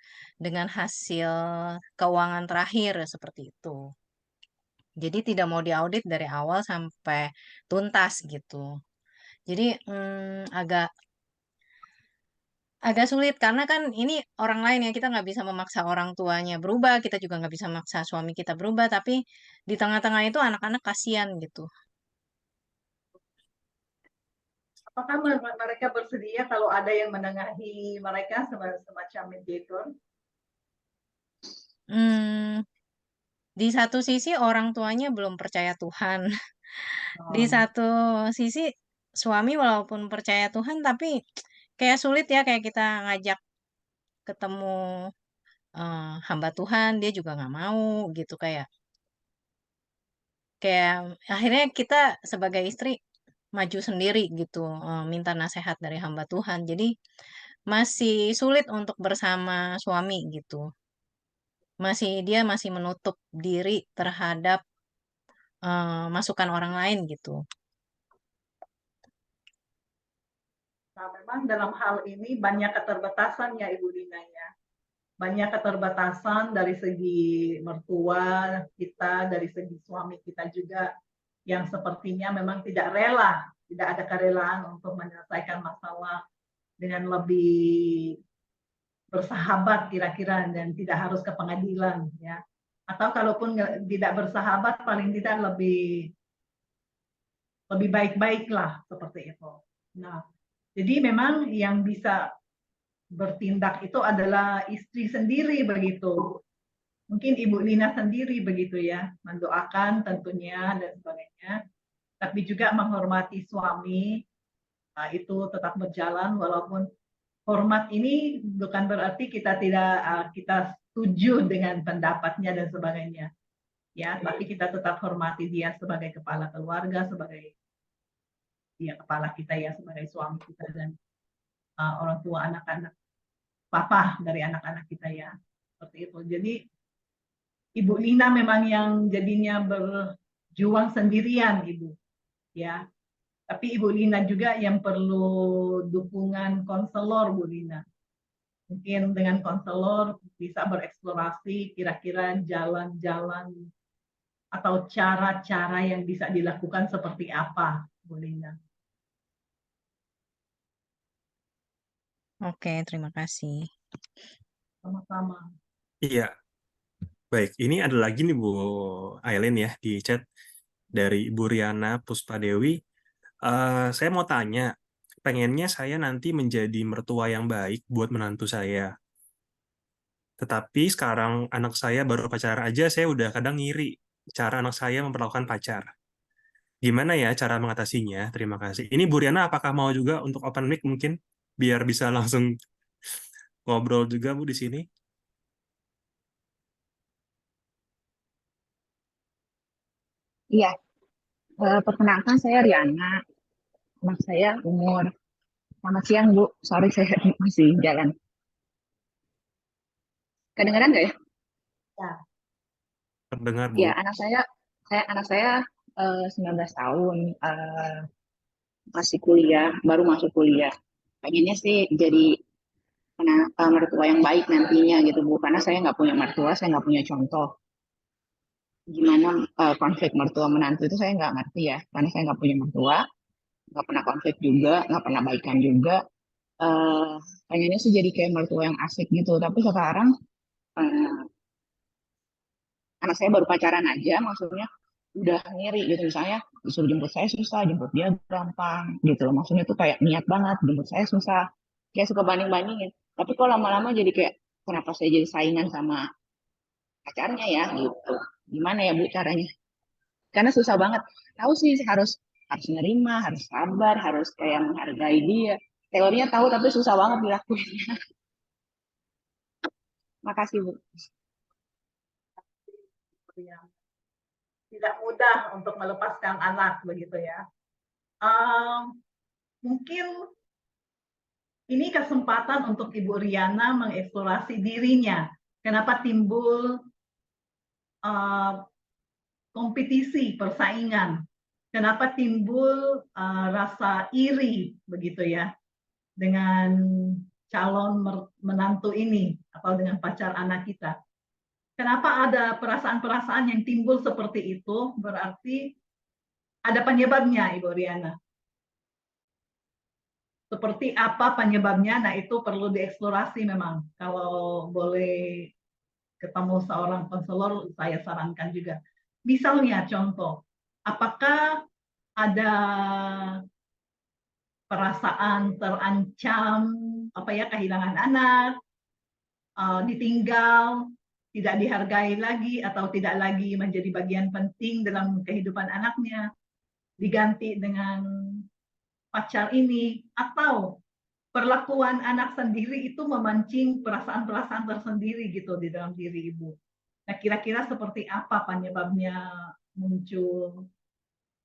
hasil keuangan terakhir seperti itu. Jadi tidak mau diaudit dari awal sampai tuntas gitu. Jadi agak agak sulit karena kan ini orang lain ya, kita nggak bisa memaksa orang tuanya berubah, kita juga nggak bisa memaksa suami kita berubah, tapi di tengah-tengah itu anak-anak kasihan gitu. Apakah mereka bersedia kalau ada yang menengahi mereka semacam mediator? Hmm, di satu sisi orang tuanya belum percaya Tuhan, di Oh, satu sisi suami walaupun percaya Tuhan tapi kayak sulit ya, kayak kita ngajak ketemu hamba Tuhan dia juga nggak mau gitu, kayak kayak akhirnya kita sebagai istri maju sendiri gitu, minta nasihat dari hamba Tuhan. Jadi masih sulit untuk bersama suami gitu. Dia masih menutup diri terhadap masukan orang lain gitu. nah memang dalam hal ini banyak keterbatasan ya Ibu Lina ya. Banyak keterbatasan dari segi mertua kita, dari segi suami kita juga yang sepertinya memang tidak rela, tidak ada kerelaan untuk menyelesaikan masalah dengan lebih bersahabat kira-kira dan tidak harus ke pengadilan ya. Atau kalaupun tidak bersahabat paling tidak lebih baik-baik lah seperti itu. Nah, jadi memang yang bisa bertindak itu adalah istri sendiri begitu. Mungkin Ibu Lina sendiri begitu ya, mendoakan tentunya dan sebagainya, tapi juga menghormati suami. Nah, itu tetap berjalan walaupun hormat ini bukan berarti kita tidak kita setuju dengan pendapatnya dan sebagainya. Ya, tapi kita tetap hormati dia sebagai kepala keluarga, sebagai dia kepala kita ya, sebagai suami kita dan orang tua anak-anak, papa dari anak-anak kita ya. Seperti itu. Jadi Ibu Lina memang yang jadinya berjuang sendirian Ibu, ya. Tapi Ibu Lina juga yang perlu dukungan konselor Bu Lina. Mungkin dengan konselor bisa bereksplorasi kira-kira jalan-jalan atau cara-cara yang bisa dilakukan seperti apa, Bu Lina. Oke, terima kasih. Sama-sama. Iya, baik. Ini ada lagi nih Bu Aileen ya di chat dari Ibu Riana Puspadewi. Saya mau tanya, pengennya saya nanti menjadi mertua yang baik buat menantu saya. Tetapi sekarang anak saya baru pacaran aja, saya udah kadang ngiri cara anak saya memperlakukan pacar. Gimana ya cara mengatasinya? Terima kasih. Ini Bu Riana apakah mau juga untuk open mic mungkin? Biar bisa langsung ngobrol juga Bu di sini. Iya, perkenalkan saya Riana, anak saya umur. Selamat siang Bu, sorry saya masih jalan. Kedengeran nggak ya? Ya, Terdengar Bu. Ya, anak saya 19 tahun, masih kuliah, baru masuk kuliah. Pengennya sih jadi mertua yang baik nantinya gitu Bu, karena saya nggak punya mertua, saya nggak punya contoh. Gimana konflik mertua menantu itu saya nggak ngerti ya, karena saya nggak punya mertua, nggak pernah konflik juga, nggak pernah baikan juga. eh Pengennya sih jadi kayak mertua yang asik gitu, tapi sekarang eh, anak saya baru pacaran aja, maksudnya udah ngiri gitu, misalnya disuruh jemput saya susah, jemput dia gampang gitu loh, maksudnya tuh kayak niat banget jemput saya susah, kayak suka banding-bandingin, tapi kok lama-lama jadi kayak kenapa saya jadi saingan sama pacarnya ya gitu. Gimana ya Bu caranya? Karena susah banget. Tahu sih harus harus nerima, harus sabar, harus kayak menghargai dia. Teorinya tahu tapi susah banget dilakuin. Makasih Bu. Yang tidak mudah untuk melepaskan anak begitu ya. Mungkin ini kesempatan untuk Ibu Riana mengeksplorasi dirinya. Kenapa timbul kompetisi, persaingan? Kenapa timbul rasa iri begitu ya dengan calon menantu ini atau dengan pacar anak kita? Kenapa ada perasaan-perasaan yang timbul seperti itu? Berarti ada penyebabnya, Ibu Riana. Seperti apa penyebabnya? Nah, itu perlu dieksplorasi memang. Kalau boleh ketemu seorang konselor, saya sarankan juga. Misalnya contoh, apakah ada perasaan terancam, kehilangan anak, ditinggal, tidak dihargai lagi, atau tidak lagi menjadi bagian penting dalam kehidupan anaknya, diganti dengan pacar ini, atau perlakuan anak sendiri itu memancing perasaan-perasaan tersendiri gitu di dalam diri ibu. Nah, kira-kira seperti apa penyebabnya muncul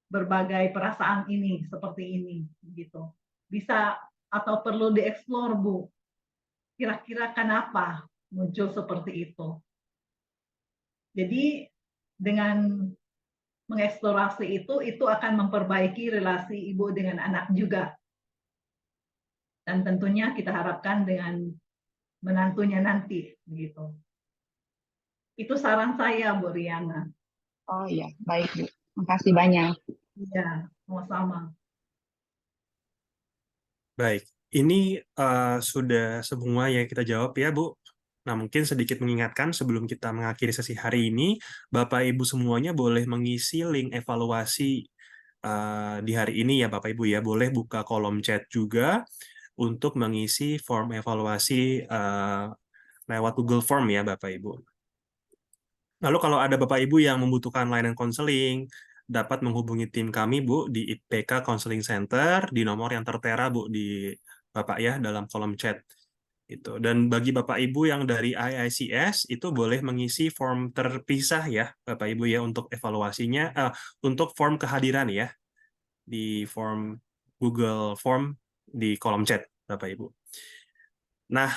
berbagai perasaan ini seperti ini gitu. Bisa atau perlu dieksplor Bu. Kira-kira kenapa muncul seperti itu? Jadi dengan mengeksplorasi itu akan memperbaiki relasi ibu dengan anak juga. Dan tentunya kita harapkan dengan menantunya nanti begitu. Itu saran saya Bu Riana. Oh iya, baik Bu. Makasih banyak. Iya, sama-sama. Baik, ini sudah semua yang kita jawab ya, Bu. Nah, mungkin sedikit mengingatkan sebelum kita mengakhiri sesi hari ini, Bapak Ibu semuanya boleh mengisi link evaluasi di hari ini ya, Bapak Ibu ya. Boleh buka kolom chat juga untuk mengisi form evaluasi lewat Google Form ya, Bapak Ibu. Lalu kalau ada Bapak Ibu yang membutuhkan layanan konseling, dapat menghubungi tim kami, Bu, di IPK Counseling Center, di nomor yang tertera, Bu, di Bapak ya, dalam kolom chat. Itu. Dan bagi Bapak Ibu yang dari IICS, itu boleh mengisi form terpisah ya, Bapak Ibu ya, untuk evaluasinya, untuk form kehadiran ya, di form Google Form di kolom chat, Bapak Ibu. Nah,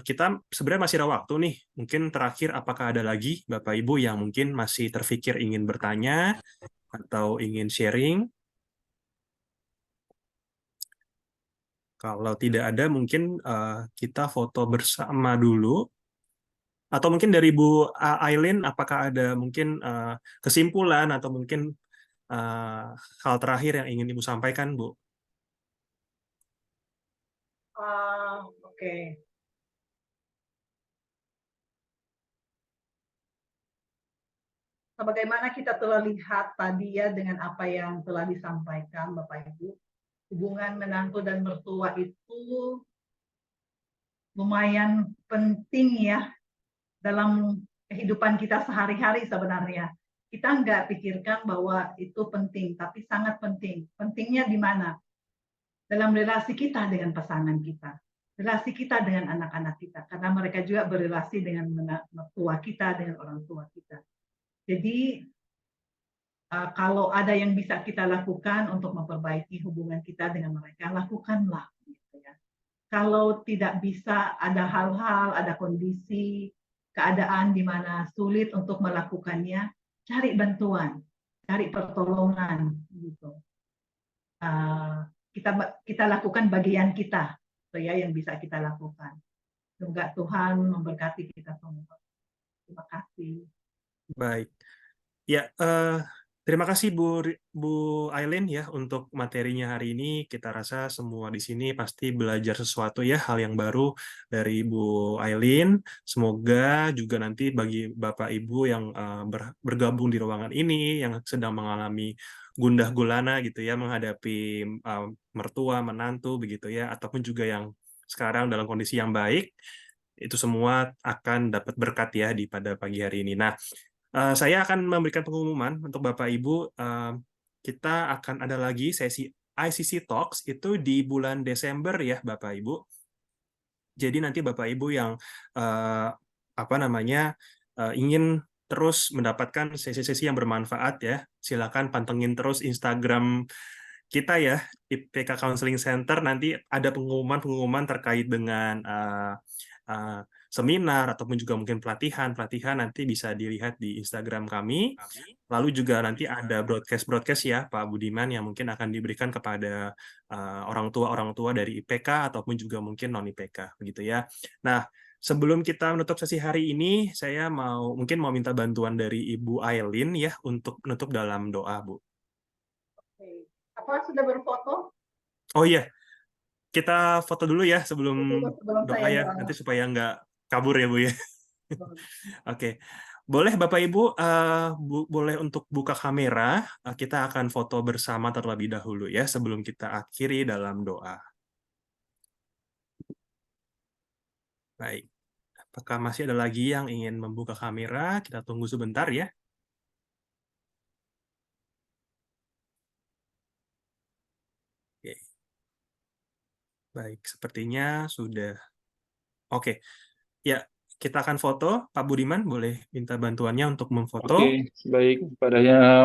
kita sebenarnya masih ada waktu nih. Mungkin terakhir, apakah ada lagi Bapak Ibu yang mungkin masih terfikir ingin bertanya atau ingin sharing? Kalau tidak ada, mungkin kita foto bersama dulu. Atau mungkin dari Bu Aileen, apakah ada mungkin kesimpulan atau mungkin hal terakhir yang ingin Ibu sampaikan, Bu? Oke. Sebagaimana kita telah lihat tadi ya dengan apa yang telah disampaikan Bapak Ibu, hubungan menantu dan mertua itu lumayan penting ya dalam kehidupan kita sehari-hari sebenarnya. Kita nggak pikirkan bahwa itu penting, tapi sangat penting. Pentingnya di mana? Dalam relasi kita dengan pasangan kita, relasi kita dengan anak-anak kita, karena mereka juga berrelasi dengan mertua kita, dengan orang tua kita. Jadi kalau ada yang bisa kita lakukan untuk memperbaiki hubungan kita dengan mereka, lakukanlah. Gitu ya. Kalau tidak bisa, ada hal-hal, ada kondisi, keadaan di mana sulit untuk melakukannya, cari bantuan, cari pertolongan. Gitu. Kita lakukan bagian kita, ya, yang bisa kita lakukan. Semoga Tuhan memberkati kita semua. Terima kasih. Baik. Ya, terima kasih Bu Aileen ya untuk materinya hari ini. Kita rasa semua di sini pasti belajar sesuatu ya, hal yang baru dari Bu Aileen. Semoga juga nanti bagi Bapak Ibu yang bergabung di ruangan ini, yang sedang mengalami gundah gulana gitu ya, menghadapi mertua, menantu begitu ya, ataupun juga yang sekarang dalam kondisi yang baik, itu semua akan dapat berkat ya pada pagi hari ini. Nah, saya akan memberikan pengumuman untuk Bapak Ibu. Kita akan ada lagi sesi ICC Talks itu di bulan Desember ya Bapak Ibu. Jadi nanti Bapak Ibu yang ingin terus mendapatkan sesi-sesi yang bermanfaat ya, silakan pantengin terus Instagram kita ya, IPK Counseling Center. Nanti ada pengumuman-pengumuman terkait dengan seminar ataupun juga mungkin pelatihan nanti bisa dilihat di Instagram kami. Lalu juga nanti ada broadcast ya Pak Budiman yang mungkin akan diberikan kepada orang tua dari IPK ataupun juga mungkin non IPK begitu ya. Nah, sebelum kita menutup sesi hari ini, saya mungkin mau minta bantuan dari Ibu Aileen ya untuk menutup dalam doa, Bu. Oke. Apa sudah berfoto? Oh iya, kita foto dulu ya sebelum Sebelum doa saya ya, doa. nanti supaya nggak kabur ya Bu ya. Oke, boleh Bapak Ibu, boleh untuk buka kamera, kita akan foto bersama terlebih dahulu ya sebelum kita akhiri dalam doa. Baik, apakah masih ada lagi yang ingin membuka kamera? Kita tunggu sebentar ya. Oke. Baik, sepertinya sudah. Oke, ya kita akan foto. Pak Budiman boleh minta bantuannya untuk memfoto. Oke, baik.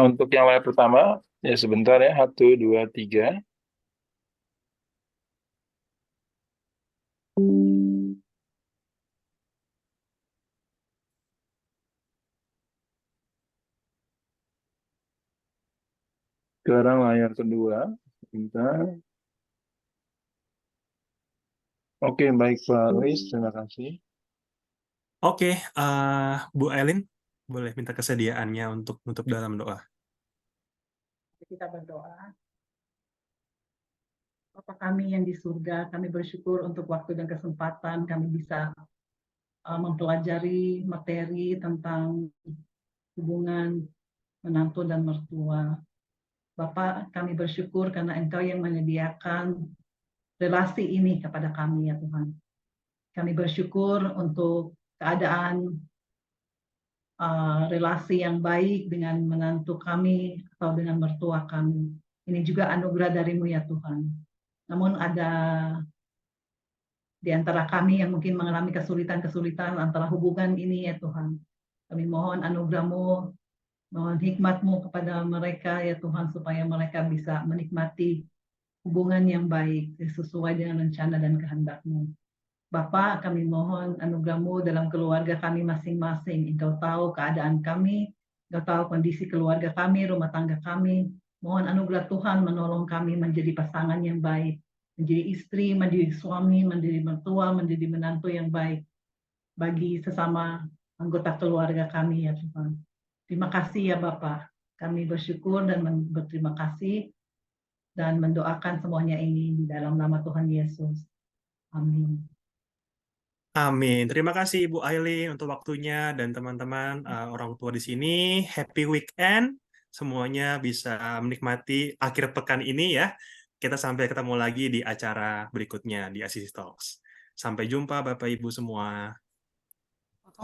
Untuk yang layar pertama, ya sebentar ya. 1, 2, 3. Sekarang layar kedua. Sebentar. Oke, baik Pak Luis. Terima kasih. Oke, Bu Aileen, boleh minta kesediaannya untuk menutup dalam doa. Kita berdoa. Bapa kami yang di surga, kami bersyukur untuk waktu dan kesempatan kami bisa mempelajari materi tentang hubungan menantu dan mertua. Bapak, kami bersyukur karena Engkau yang menyediakan relasi ini kepada kami ya Tuhan. Kami bersyukur untuk keadaan relasi yang baik dengan menantu kami atau dengan mertua kami. Ini juga anugerah dari-Mu ya Tuhan. Namun ada di antara kami yang mungkin mengalami kesulitan-kesulitan antara hubungan ini ya Tuhan. Kami mohon anugerah-Mu, mohon hikmat-Mu kepada mereka ya Tuhan supaya mereka bisa menikmati hubungan yang baik sesuai dengan rencana dan kehendak-Mu. Bapa, kami mohon anugerah-Mu dalam keluarga kami masing-masing. Engkau tahu keadaan kami, Engkau tahu kondisi keluarga kami, rumah tangga kami. Mohon anugerah Tuhan menolong kami menjadi pasangan yang baik, menjadi istri, menjadi suami, menjadi mertua, menjadi menantu yang baik bagi sesama anggota keluarga kami ya Tuhan. Terima kasih ya Bapa. Kami bersyukur dan berterima kasih dan mendoakan semuanya ini di dalam nama Tuhan Yesus. Amin. Amin. Terima kasih Ibu Aileen untuk waktunya dan teman-teman orang tua di sini. Happy weekend. Semuanya bisa menikmati akhir pekan ini ya. Kita sampai ketemu lagi di acara berikutnya di Assisi Talks. Sampai jumpa Bapak Ibu semua.